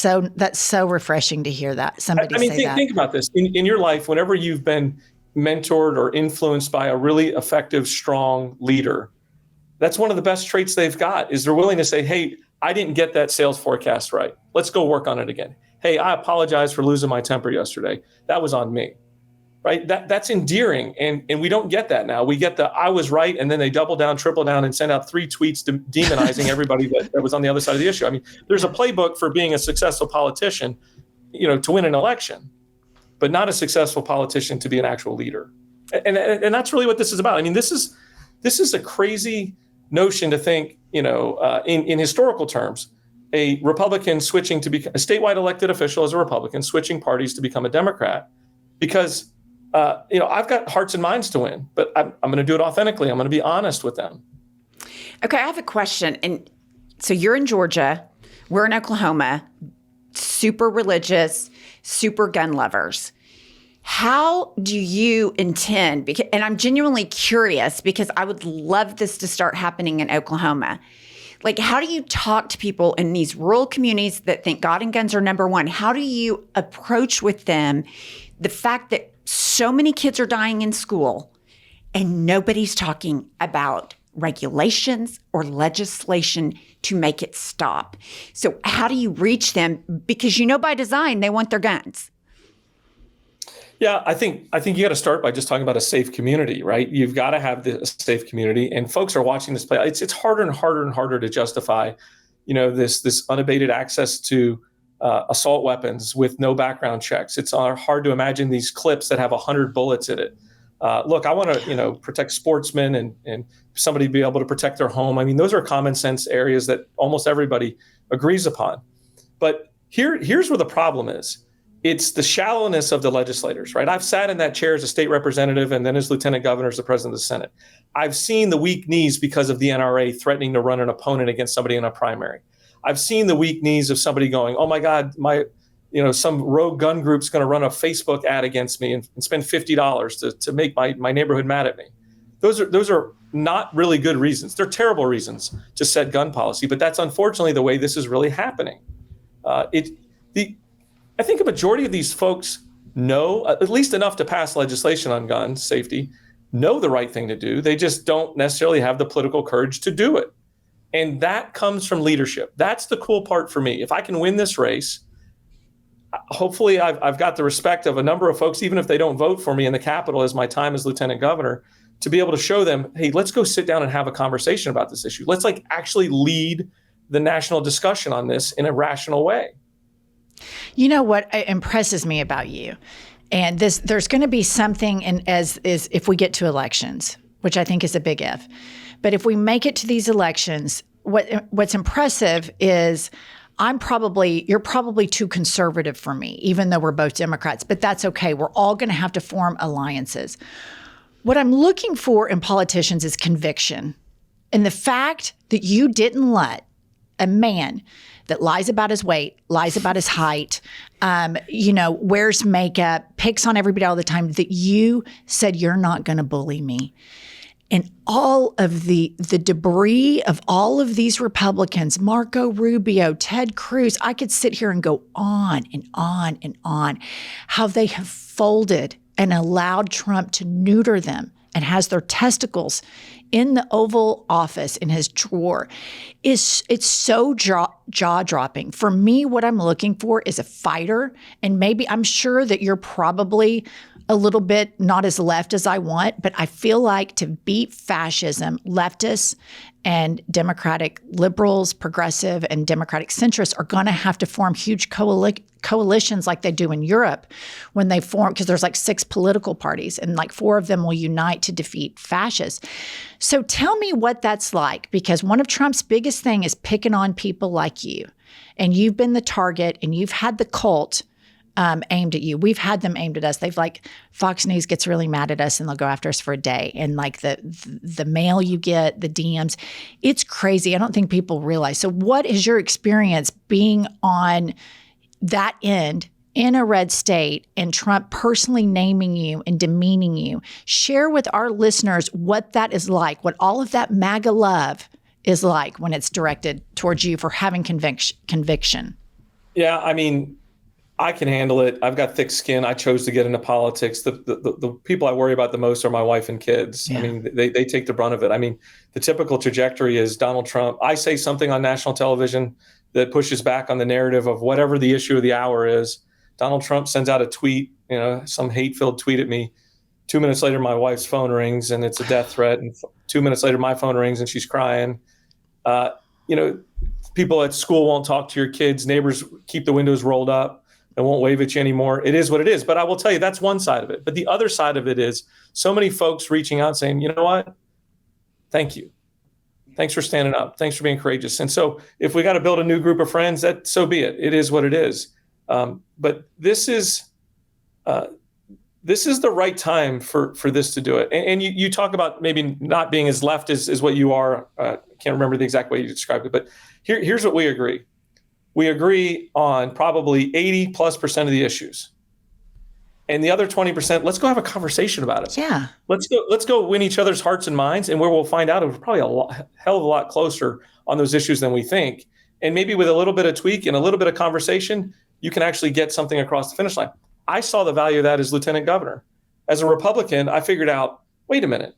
so refreshing to hear that somebody say that. Think about this in your life. Whenever you've been mentored or influenced by a really effective, strong leader, that's one of the best traits they've got is they're willing to say, "Hey, I didn't get that sales forecast right. Let's go work on it again. Hey, I apologize for losing my temper yesterday. That was on me, right? That's endearing. And we don't get that now. We get the I was right, and then they double down, triple down, and send out 3 tweets demonizing everybody that was on the other side of the issue. I mean, there's a playbook for being a successful politician, to win an election, but not a successful politician to be an actual leader. And that's really what this is about. I mean, this is a crazy notion to think, in historical terms, a Republican switching to be a statewide elected official as a Republican, switching parties to become a Democrat, because, I've got hearts and minds to win, but I'm going to do it authentically. I'm going to be honest with them. Okay, I have a question. And so you're in Georgia, we're in Oklahoma, super religious, super gun lovers. How do you intend, and I'm genuinely curious because I would love this to start happening in Oklahoma. Like, how do you talk to people in these rural communities that think God and guns are number one? How do you approach with them the fact that so many kids are dying in school and nobody's talking about regulations or legislation to make it stop? So how do you reach them? Because by design, they want their guns. Yeah, I think you got to start by just talking about a safe community, right? You've got to have a safe community, and folks are watching this play. It's harder and harder and harder to justify, this unabated access to assault weapons with no background checks. It's hard to imagine these clips that have 100 bullets in it. Look, I want to, protect sportsmen and somebody be able to protect their home. I mean, those are common sense areas that almost everybody agrees upon. But here's where the problem is. It's the shallowness of the legislators, right? I've sat in that chair as a state representative and then as lieutenant governor as the president of the Senate. I've seen the weak knees because of the NRA threatening to run an opponent against somebody in a primary. I've seen the weak knees of somebody going, oh my God, some rogue gun group's going to run a Facebook ad against me and spend $50 to make my neighborhood mad at me. Those are not really good reasons. They're terrible reasons to set gun policy, but that's unfortunately the way this is really happening. I think a majority of these folks know, at least enough to pass legislation on gun safety, know the right thing to do. They just don't necessarily have the political courage to do it. And that comes from leadership. That's the cool part for me. If I can win this race, hopefully I've got the respect of a number of folks, even if they don't vote for me in the Capitol as my time as lieutenant governor, to be able to show them, hey, let's go sit down and have a conversation about this issue. Let's actually lead the national discussion on this in a rational way. You know what impresses me about you, and there's going to be something as if we get to elections, which I think is a big if. But if we make it to these elections, what's impressive is you're probably too conservative for me, even though we're both Democrats, but that's okay. We're all going to have to form alliances. What I'm looking for in politicians is conviction. And the fact that you didn't let a man that lies about his weight, lies about his height, wears makeup, picks on everybody all the time, that you said you're not going to bully me. And all of the debris of all of these Republicans, Marco Rubio, Ted Cruz, I could sit here and go on and on and on, how they have folded and allowed Trump to neuter them and has their testicles in the Oval Office in his drawer. It's so jaw-dropping. For me, what I'm looking for is a fighter, and maybe I'm sure that you're probably a little bit not as left as I want, but I feel like to beat fascism, leftists and Democratic liberals, progressive and Democratic centrists are going to have to form huge coalitions like they do in Europe when they form, because there's 6 political parties and 4 of them will unite to defeat fascists. So tell me what that's like, because one of Trump's biggest thing is picking on people like you, and you've been the target and you've had the cult aimed at you. We've had them aimed at us. They've Fox News gets really mad at us and they'll go after us for a day. And the mail you get, the DMs, it's crazy. I don't think people realize. So what is your experience being on that end in a red state and Trump personally naming you and demeaning you? Share with our listeners what that is like, what all of that MAGA love is like when it's directed towards you for having conviction. Yeah, I mean, I can handle it. I've got thick skin. I chose to get into politics. The people I worry about the most are my wife and kids. Yeah. I mean, they take the brunt of it. I mean, the typical trajectory is Donald Trump. I say something on national television that pushes back on the narrative of whatever the issue of the hour is. Donald Trump sends out a tweet, some hate-filled tweet at me. 2 minutes later, my wife's phone rings and it's a death threat. And 2 minutes later, my phone rings and she's crying. People at school won't talk to your kids. Neighbors keep the windows rolled up and won't wave at you anymore. It is what it is. But I will tell you, that's one side of it. But the other side of it is so many folks reaching out saying, you know what? Thank you. Thanks for standing up. Thanks for being courageous. And so if we got to build a new group of friends, that so be it. It is what it is. But this is the right time for this to do it. And you talk about maybe not being as left as what you are. I can't remember the exact way you described it, but here's what we agree. We agree on probably 80+% of the issues. And the other 20%, let's go have a conversation about it. Yeah. Let's go win each other's hearts and minds. And where we'll find out we're probably hell of a lot closer on those issues than we think. And maybe with a little bit of tweak and a little bit of conversation, you can actually get something across the finish line. I saw the value of that as lieutenant governor. As a Republican, I figured out, wait a minute,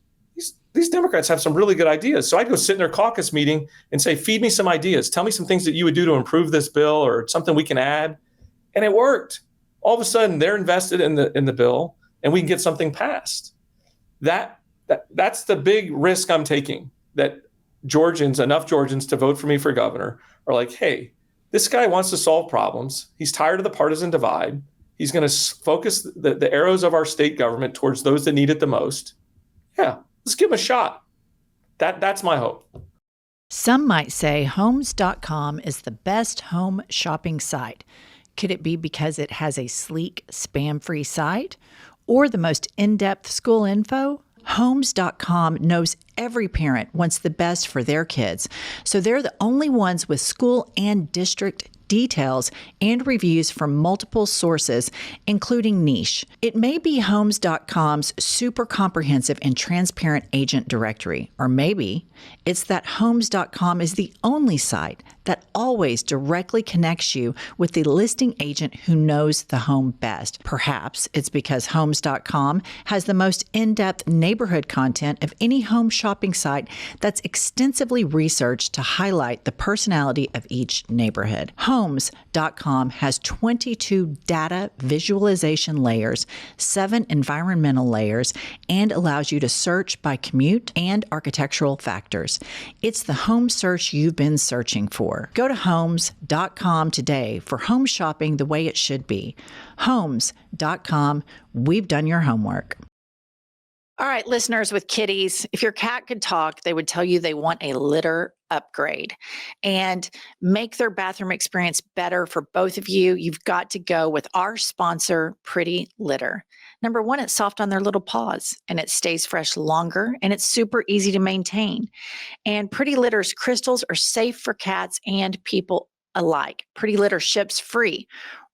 these Democrats have some really good ideas. So I'd go sit in their caucus meeting and say, feed me some ideas. Tell me some things that you would do to improve this bill or something we can add. And it worked. All of a sudden, they're invested in the bill and we can get something passed. That's the big risk I'm taking, that enough Georgians to vote for me for governor are like, hey, this guy wants to solve problems. He's tired of the partisan divide. He's going to focus the arrows of our state government towards those that need it the most. Yeah, let's give him a shot. That's my hope. Some might say Homes.com is the best home shopping site. Could it be because it has a sleek, spam-free site or the most in-depth school info? Homes.com knows every parent wants the best for their kids, so they're the only ones with school and district details and reviews from multiple sources, including niche. It may be Homes.com's super comprehensive and transparent agent directory, or maybe it's that Homes.com is the only site that always directly connects you with the listing agent who knows the home best. Perhaps it's because Homes.com has the most in-depth neighborhood content of any home shopping site that's extensively researched to highlight the personality of each neighborhood. Homes.com has 22 data visualization layers, 7 environmental layers, and allows you to search by commute and architectural factors. It's the home search you've been searching for. Go to Homes.com today for home shopping the way it should be. Homes.com, we've done your homework. All right, listeners with kitties, if your cat could talk, they would tell you they want a litter upgrade and make their bathroom experience better for both of you. You've got to go with our sponsor, Pretty Litter. Number one, it's soft on their little paws and it stays fresh longer and it's super easy to maintain. And Pretty Litter's crystals are safe for cats and people alike. Pretty Litter ships free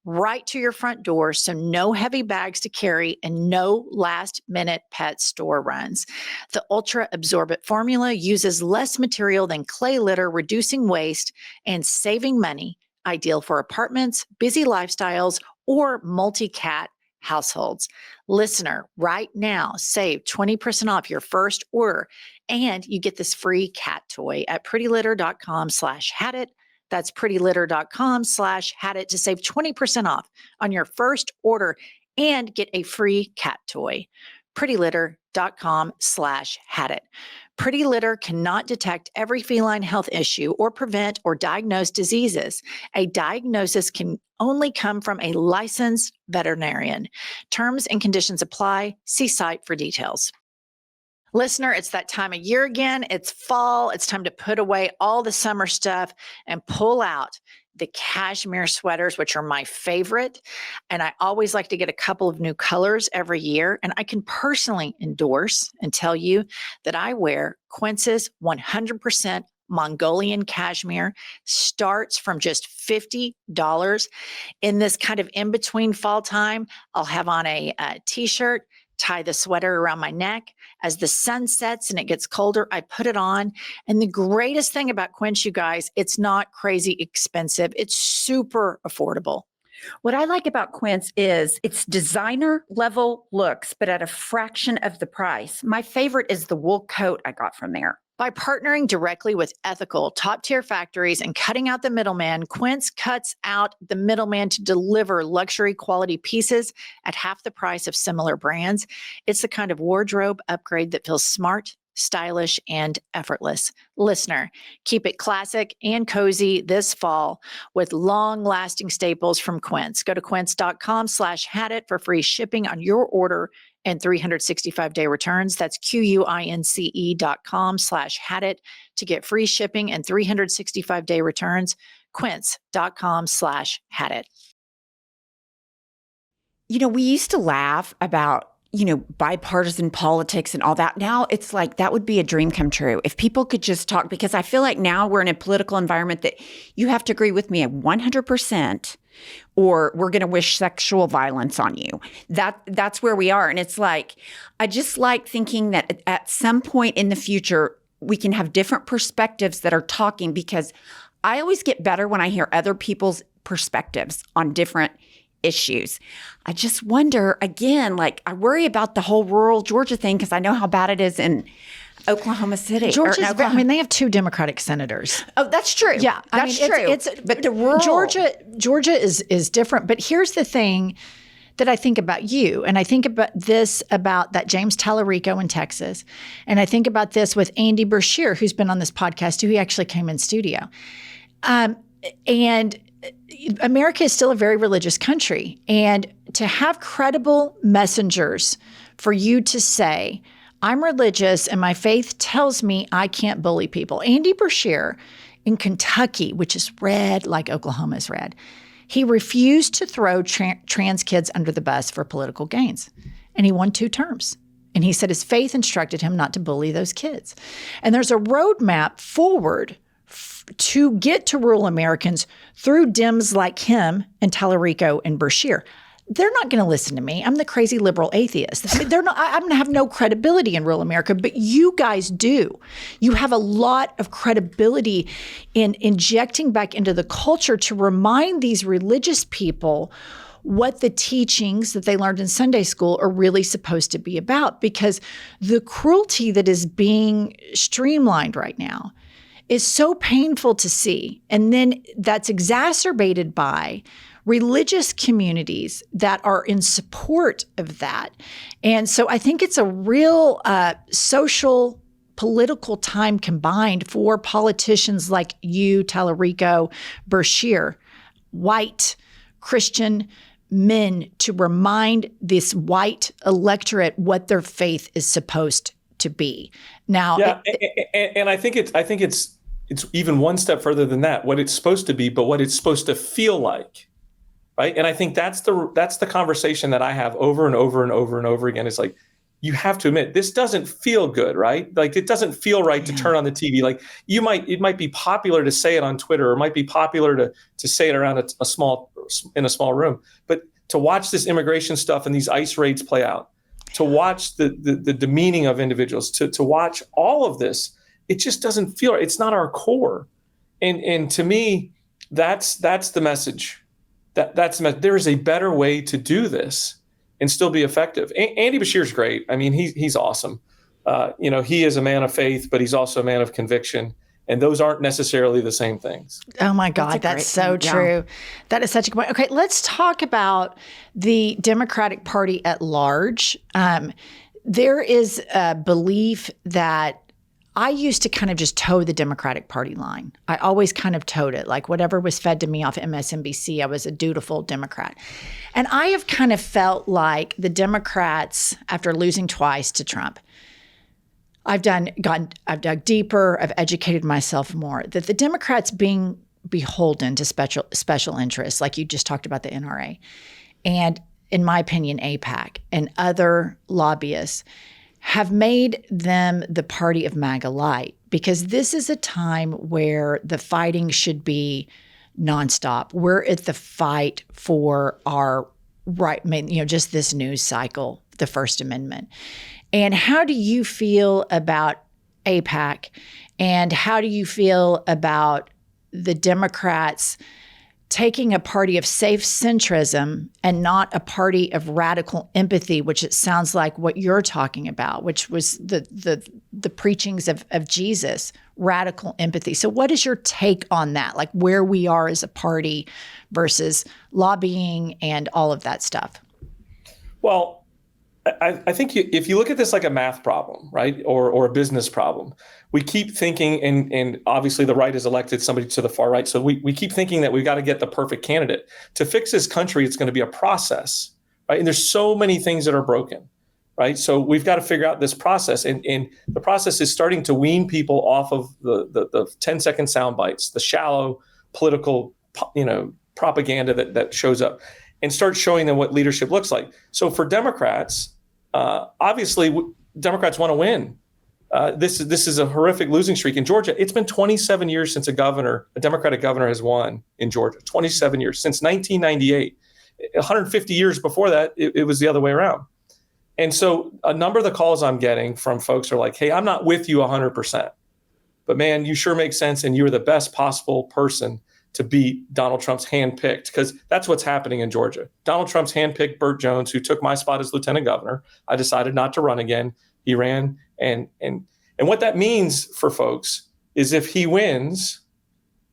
right to your front door, so no heavy bags to carry and no last-minute pet store runs. The ultra-absorbent formula uses less material than clay litter, reducing waste and saving money, ideal for apartments, busy lifestyles, or multi-cat households. Listener, right now, save 20% off your first order, and you get this free cat toy at prettylitter.com/hadit. That's prettylitter.com/hadit to save 20% off on your first order and get a free cat toy. prettylitter.com/hadit. Pretty Litter cannot detect every feline health issue or prevent or diagnose diseases. A diagnosis can only come from a licensed veterinarian. Terms and conditions apply. See site for details. Listener, it's that time of year again. It's fall. It's time to put away all the summer stuff and pull out the cashmere sweaters, which are my favorite. And I always like to get a couple of new colors every year. And I can personally endorse and tell you that I wear Quince's 100% Mongolian cashmere, starts from just $50. In this kind of in-between fall time, I'll have on a t-shirt, tie the sweater around my neck. As the sun sets and it gets colder, I put it on. And the greatest thing about Quince, you guys, it's not crazy expensive. It's super affordable. What I like about Quince is it's designer level looks, but at a fraction of the price. My favorite is the wool coat I got from there. By partnering directly with ethical, top-tier factories and cutting out the middleman, Quince cuts out the middleman to deliver luxury quality pieces at half the price of similar brands. It's the kind of wardrobe upgrade that feels smart, stylish, and effortless. Listener, keep it classic and cozy this fall with long-lasting staples from Quince. Go to quince.com/hadit for free shipping on your order and 365-day returns. That's QUINCE.com/hadit to get free shipping and 365-day returns. Quince.com/hadit. We used to laugh about, bipartisan politics and all that. Now it's like that would be a dream come true if people could just talk, because I feel like now we're in a political environment that you have to agree with me at 100%. Or we're going to wish sexual violence on you. That's where we are. And it's like, I just like thinking that at some point in the future, we can have different perspectives that are talking, because I always get better when I hear other people's perspectives on different issues. I just wonder, again, like I worry about the whole rural Georgia thing because I know how bad it is in Oklahoma City. They have 2 Democratic senators. Oh, that's true. Yeah, that's true. But the rural Georgia is different. But here's the thing that I think about you, and I think about that James Tallarico in Texas, and I think about this with Andy Brashear, who's been on this podcast too. He actually came in studio, and America is still a very religious country, and to have credible messengers for you to say, I'm religious and my faith tells me I can't bully people. Andy Brashear in Kentucky, which is red like Oklahoma is red, he refused to throw trans kids under the bus for political gains. And he won 2 terms. And he said his faith instructed him not to bully those kids. And there's a roadmap forward to get to rural Americans through Dems like him and Tallarico and Brashear. They're not going to listen to me. I'm the crazy liberal atheist. I mean, I'm going to have no credibility in rural America, but you guys do. You have a lot of credibility in injecting back into the culture to remind these religious people what the teachings that they learned in Sunday school are really supposed to be about, because the cruelty that is being streamlined right now is so painful to see. And then that's exacerbated by religious communities that are in support of that. And so I think it's a real social, political time combined for politicians like you, Tallarico, Brashear, white Christian men, to remind this white electorate what their faith is supposed to be. Now, and I think it's even one step further than that. What it's supposed to be, but what it's supposed to feel like. Right. And I think that's the conversation that I have over and over and over and over again. It's like, you have to admit, this doesn't feel good, right? Like, it doesn't feel right to turn on the TV. Like, it might be popular to say it on Twitter, or it might be popular to say it around a small room. But to watch this immigration stuff and these ICE raids play out, to watch the demeaning of individuals, to watch all of this, it just doesn't feel right. It's not our core. And to me, that's the message. There is a better way to do this and still be effective. Andy Brashear's great. I mean, he's awesome. He is a man of faith, but he's also a man of conviction. And those aren't necessarily the same things. Oh my God, that's so true. Yeah. That is such a good point. Okay, let's talk about the Democratic Party at large. There is a belief that I used to kind of just toe the Democratic Party line. I always kind of toed it. Like, whatever was fed to me off MSNBC, I was a dutiful Democrat. And I have kind of felt like the Democrats, after losing twice to Trump, I've dug deeper, I've educated myself more, that the Democrats being beholden to special interests, like you just talked about the NRA, and in my opinion, AIPAC and other lobbyists, have made them the party of MAGA light, because this is a time where the fighting should be nonstop. We're at the fight for our right, just this news cycle, the First Amendment. And how do you feel about AIPAC, and how do you feel about the Democrats taking a party of safe centrism and not a party of radical empathy, which it sounds like what you're talking about, which was the preachings of Jesus, radical empathy. So what is your take on that? Like where we are as a party versus lobbying and all of that stuff? Well, I think if you look at this like a math problem, right, or a business problem, we keep thinking, and obviously the right has elected somebody to the far right, so we keep thinking that we've got to get the perfect candidate. To fix this country, it's going to be a process, right? And there's so many things that are broken, right? So we've got to figure out this process, and the process is starting to wean people off of the 10-second sound bites, the shallow political, propaganda that shows up, and start showing them what leadership looks like. So for Democrats, obviously Democrats want to win. This is a horrific losing streak in Georgia. It's been 27 years since a Democratic governor has won in Georgia. 27 years, since 1998. 150 years before that, it was the other way around. And so a number of the calls I'm getting from folks are like, hey, I'm not with you 100%, but man, you sure make sense, and you're the best possible person to beat Donald Trump's handpicked, because that's what's happening in Georgia. Donald Trump's handpicked Burt Jones, who took my spot as lieutenant governor. I decided not to run again. He ran, and what that means for folks is if he wins,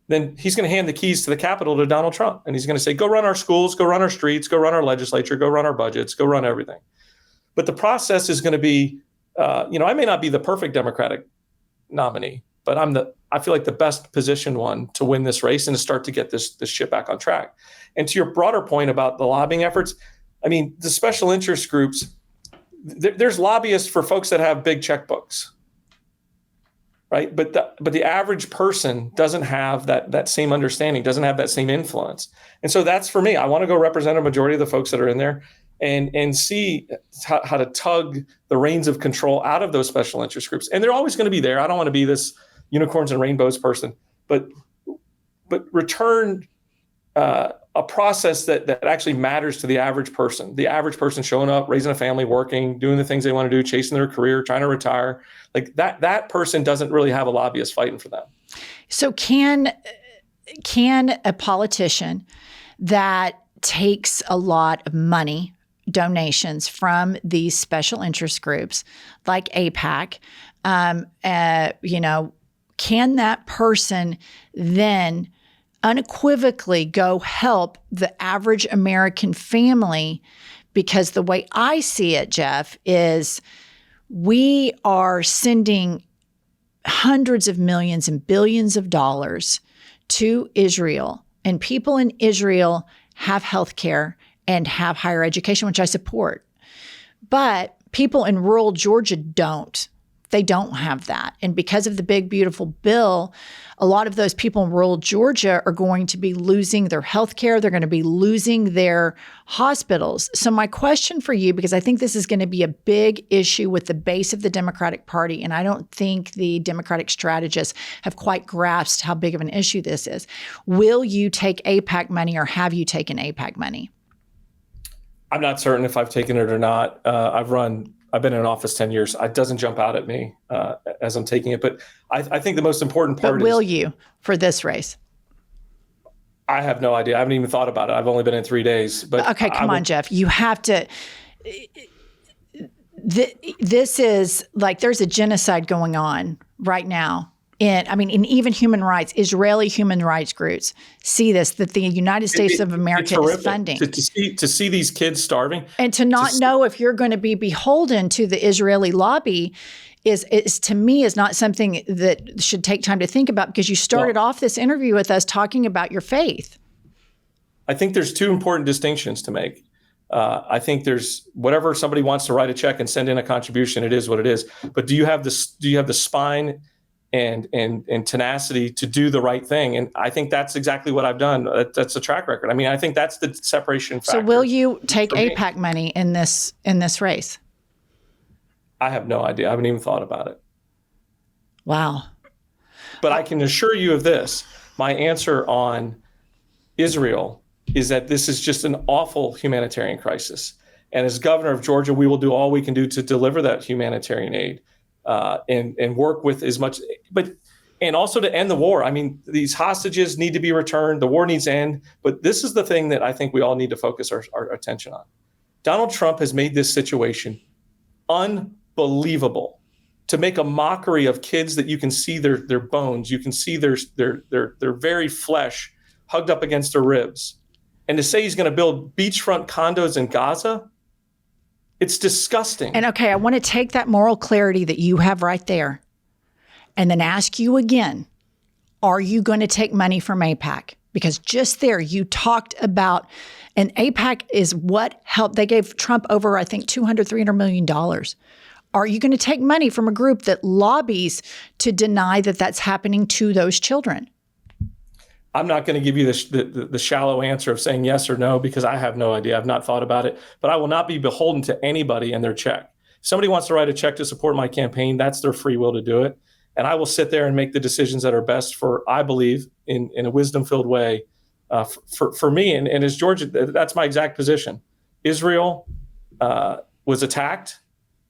then he's going to hand the keys to the Capitol to Donald Trump, and he's going to say, go run our schools, go run our streets, go run our legislature, go run our budgets, go run everything. But the process is going to be, I may not be the perfect Democratic nominee, but I feel like the best positioned one to win this race and to start to get this shit back on track. And to your broader point about the lobbying efforts, I mean, the special interest groups, there's lobbyists for folks that have big checkbooks, right? But the average person doesn't have that same understanding, doesn't have that same influence. And so that's for me. I want to go represent a majority of the folks that are in there and see how to tug the reins of control out of those special interest groups. And they're always going to be there. I don't want to be this unicorns and rainbows person, but return a process that actually matters to the average person showing up, raising a family, working, doing the things they want to do, chasing their career, trying to retire. Like that person doesn't really have a lobbyist fighting for them. So can a politician that takes a lot of money, donations from these special interest groups like AIPAC, can that person then unequivocally go help the average American family? Because the way I see it, Jeff, is we are sending hundreds of millions and billions of dollars to Israel, and people in Israel have health care and have higher education, which I support. But people in rural Georgia don't. They don't have that. And because of the big, beautiful bill, a lot of those people in rural Georgia are going to be losing their health care. They're going to be losing their hospitals. So my question for you, because I think this is going to be a big issue with the base of the Democratic Party, and I don't think the Democratic strategists have quite grasped how big of an issue this is. Will you take AIPAC money, or have you taken AIPAC money? I'm not certain if I've taken it or not. I've been in office 10 years. It doesn't jump out at me as I'm taking it. But I think the most important part is— But will you for this race? I have no idea. I haven't even thought about it. I've only been in 3 days. But okay, come on, Jeff. You have to— This is like there's a genocide going on right now. In even human rights, Israeli human rights groups see this, that the United States of America is funding. To see these kids starving. And to not know if you're going to be beholden to the Israeli lobby is to me is not something that should take time to think about, because you started off this interview with us talking about your faith. I think there's two important distinctions to make. I think there's whatever somebody wants to write a check and send in a contribution, it is what it is. But do you have the spine and tenacity to do the right thing? And I think that's exactly what I've done. That's a track record. I mean, I think that's the separation factor. So will you take AIPAC money in this race? I have no idea. I haven't even thought about it. Wow. But I can assure you of this. My answer on Israel is that this is just an awful humanitarian crisis. And as governor of Georgia, we will do all we can do to deliver that humanitarian aid. And work with as much, but and also to end the war. I mean, these hostages need to be returned. The war needs to end. But this is the thing that I think we all need to focus our attention on. Donald Trump has made this situation unbelievable. To make a mockery of kids that you can see their bones, you can see their very flesh hugged up against their ribs. And to say he's going to build beachfront condos in Gaza, it's disgusting. And okay, I want to take that moral clarity that you have right there and then ask you again, are you going to take money from AIPAC? Because just there, you talked about, and AIPAC is what helped. They gave Trump over, I think, $200-300 million. Are you going to take money from a group that lobbies to deny that that's happening to those children? I'm not going to give you the shallow answer of saying yes or no, because I have no idea. I've not thought about it, but I will not be beholden to anybody and their check. If somebody wants to write a check to support my campaign, that's their free will to do it. And I will sit there and make the decisions that are best for, I believe, in a wisdom-filled way for me. And as Georgia, that's my exact position. Israel was attacked.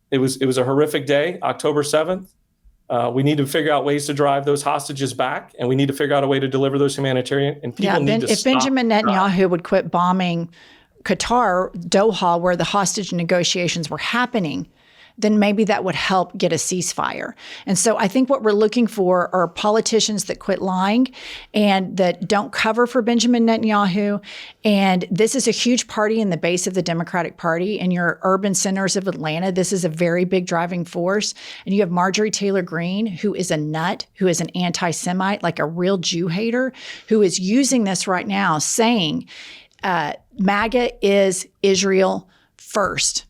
It was a horrific day, October 7th. We need to figure out ways to drive those hostages back, and we need to figure out a way to deliver those humanitarian. And people need to if stop. Benjamin Netanyahu would quit bombing Qatar, Doha, where the hostage negotiations were happening, then maybe that would help get a ceasefire. And so I think what we're looking for are politicians that quit lying and that don't cover for Benjamin Netanyahu. And this is a huge party in the base of the Democratic Party. In your urban centers of Atlanta, this is a very big driving force. And you have Marjorie Taylor Greene, who is a nut, who is an anti-Semite, like a real Jew hater, who is using this right now, saying MAGA is Israel first.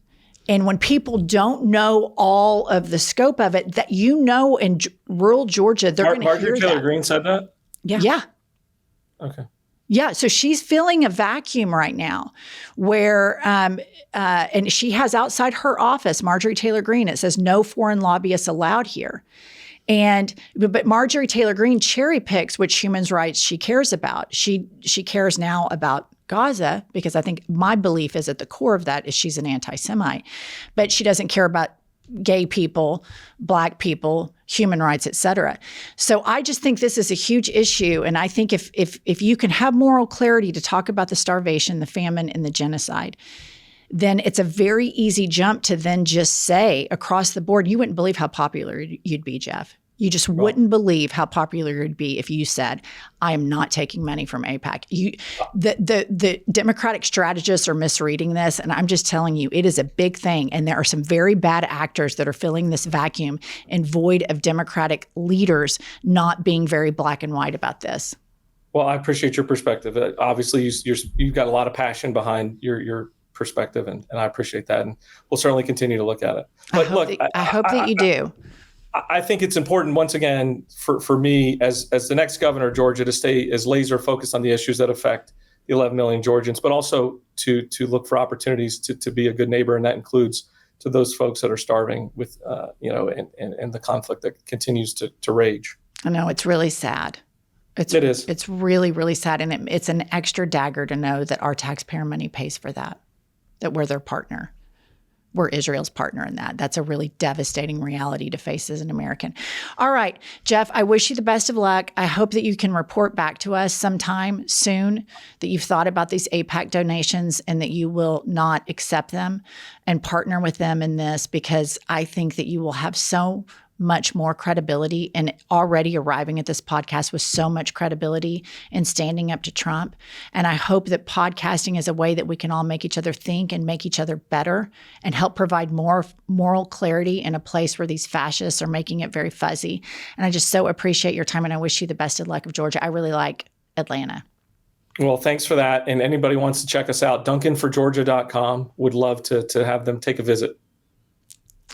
And when people don't know all of the scope of it, that in rural Georgia, they're going to hear that. Marjorie Taylor Greene said that? Yeah. Okay. Yeah, so she's filling a vacuum right now where, and she has outside her office, Marjorie Taylor Greene, it says no foreign lobbyists allowed here. But Marjorie Taylor Greene cherry picks which human rights she cares about. She cares now about Gaza, because I think my belief is at the core of that is she's an anti-Semite, but she doesn't care about gay people, Black people, human rights, et cetera. So I just think this is a huge issue. And I think if you can have moral clarity to talk about the starvation, the famine, and the genocide, then it's a very easy jump to then just say across the board, you wouldn't believe how popular you'd be, Jeff. You just wouldn't believe how popular you'd be if you said, I am not taking money from AIPAC. The Democratic strategists are misreading this, and I'm just telling you, it is a big thing. And there are some very bad actors that are filling this vacuum and void of Democratic leaders not being very black and white about this. Well, I appreciate your perspective. Obviously, you've got a lot of passion behind your perspective, and I appreciate that. And we'll certainly continue to look at it. But I hope that you do. I think it's important, once again, for me as the next governor of Georgia to stay as laser focused on the issues that affect the 11 million Georgians, but also to look for opportunities to be a good neighbor. And that includes to those folks that are starving with, and the conflict that continues to rage. I know, it's really sad. It is. It's really, really sad. And it's an extra dagger to know that our taxpayer money pays for that we're their partner. We're Israel's partner in that. That's a really devastating reality to face as an American. All right, Jeff, I wish you the best of luck. I hope that you can report back to us sometime soon that you've thought about these AIPAC donations and that you will not accept them and partner with them in this, because I think that you will have so much more credibility, and already arriving at this podcast with so much credibility and standing up to Trump. And I hope that podcasting is a way that we can all make each other think and make each other better and help provide more moral clarity in a place where these fascists are making it very fuzzy. And I just so appreciate your time, and I wish you the best of luck of Georgia. I really like Atlanta. Well, thanks for that. And anybody wants to check us out, duncanforgeorgia.com. Would love to have them take a visit.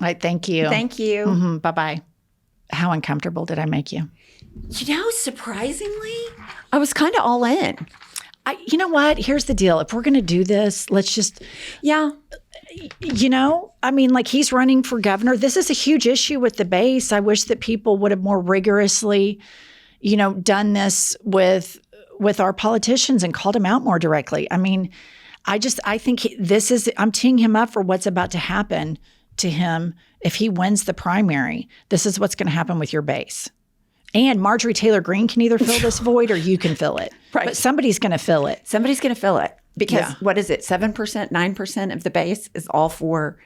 All right, thank you. Thank you. Mm-hmm. Bye-bye. How uncomfortable did I make you? Surprisingly, I was kind of all in. You know what? Here's the deal. If we're going to do this, let's just, he's running for governor. This is a huge issue with the base. I wish that people would have more rigorously, done this with our politicians and called him out more directly. I mean, I think I'm teeing him up for what's about to happen to him if he wins the primary. This is what's going to happen with your base. And Marjorie Taylor Greene can either fill this void or you can fill it. Right. But somebody's going to fill it. Somebody's going to fill it because Yeah. what is it? 7%, 9% of the base is all for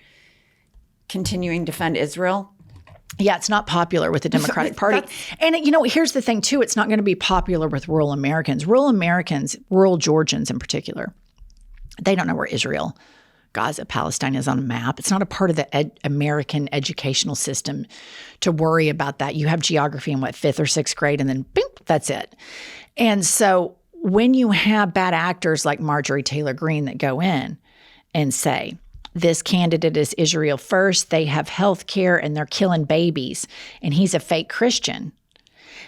continuing to fund Israel. Yeah, it's not popular with the Democratic Party. And, here's the thing, too. It's not going to be popular with rural Americans. Rural Georgians in particular, they don't know where Israel, Gaza, Palestine is on a map. It's not a part of the American educational system to worry about that. You have geography in, 5th or 6th grade, and then bing, that's it. And so when you have bad actors like Marjorie Taylor Greene that go in and say, this candidate is Israel first, they have health care, and they're killing babies, and he's a fake Christian,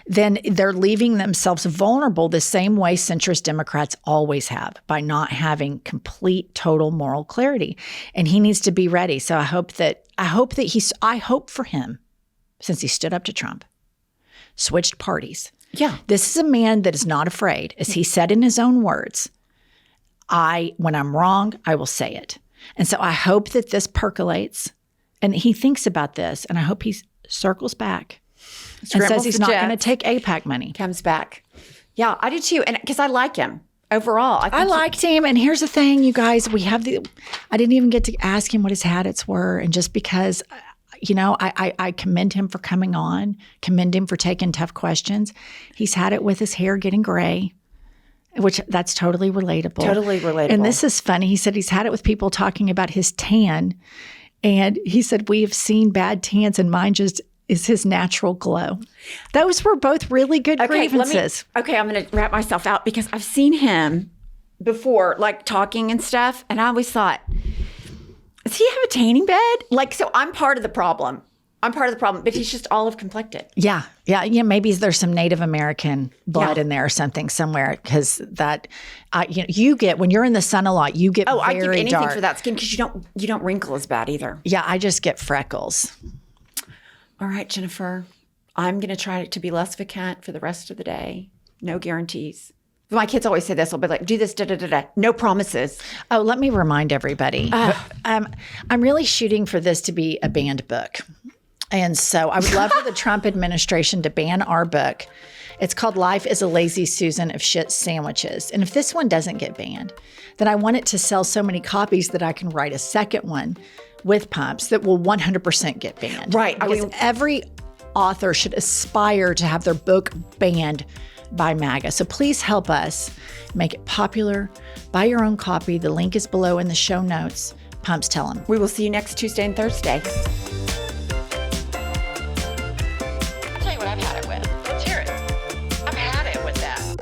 then they're leaving themselves vulnerable the same way centrist Democrats always have, by not having complete, total moral clarity. And he needs to be ready. So I hope for him, since he stood up to Trump, switched parties. Yeah. This is a man that is not afraid. As he said in his own words, when I'm wrong, I will say it. And so I hope that this percolates and he thinks about this, and I hope he circles back and says he's not going to take AIPAC money. Comes back. Yeah, I do too. And because I like him overall. I liked him. And here's the thing, you guys, I didn't even get to ask him what his habits were. And just because, I commend him for coming on, commend him for taking tough questions. He's had it with his hair getting gray, which that's totally relatable. Totally relatable. And this is funny. He said he's had it with people talking about his tan. And he said, we have seen bad tans and mine just is his natural glow. Those were both really good grievances. I'm going to wrap myself out because I've seen him before, like talking and stuff. And I always thought, does he have a tanning bed? So I'm part of the problem. But he's just olive complected. Yeah. Maybe there's some Native American blood in there or something somewhere, because that, you get, when you're in the sun a lot, you get very dark. I give anything for that skin because you don't wrinkle as bad either. Yeah, I just get freckles. All right, Jennifer, I'm going to try to be less of a cunt for the rest of the day. No guarantees. My kids always say this. I'll be like, do this, da-da-da-da. No promises. Oh, let me remind everybody. I'm really shooting for this to be a banned book. And so I would love for the Trump administration to ban our book. It's called Life is a Lazy Susan of Shit Sandwiches. And if this one doesn't get banned, then I want it to sell so many copies that I can write a second one with pumps that will 100% get banned. Right. Because every author should aspire to have their book banned by MAGA. So please help us make it popular. Buy your own copy. The link is below in the show notes. Pumps, tell them. We will see you next Tuesday and Thursday. I'll tell you what I've had it with. Let's hear it. I've had it with that.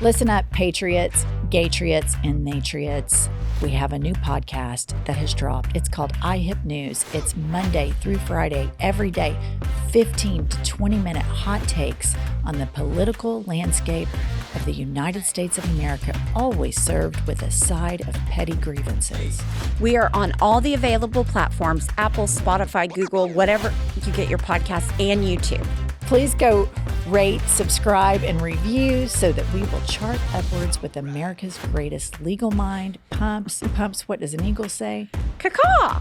Listen up, patriots, gaytriots, and natriots. We have a new podcast that has dropped. It's called iHip News. It's Monday through Friday, every day, 15 to 20-minute hot takes on the political landscape of the United States of America, always served with a side of petty grievances. We are on all the available platforms, Apple, Spotify, Google, whatever you get your podcasts, and YouTube. Please go rate, subscribe, and review so that we will chart upwards with America's greatest legal mind. Pumps, what does an eagle say? Caw-caw!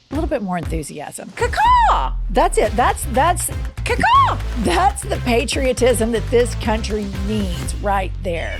A little bit more enthusiasm. Caw-caw! That's it. That's Caw-caw! That's the patriotism that this country needs right there.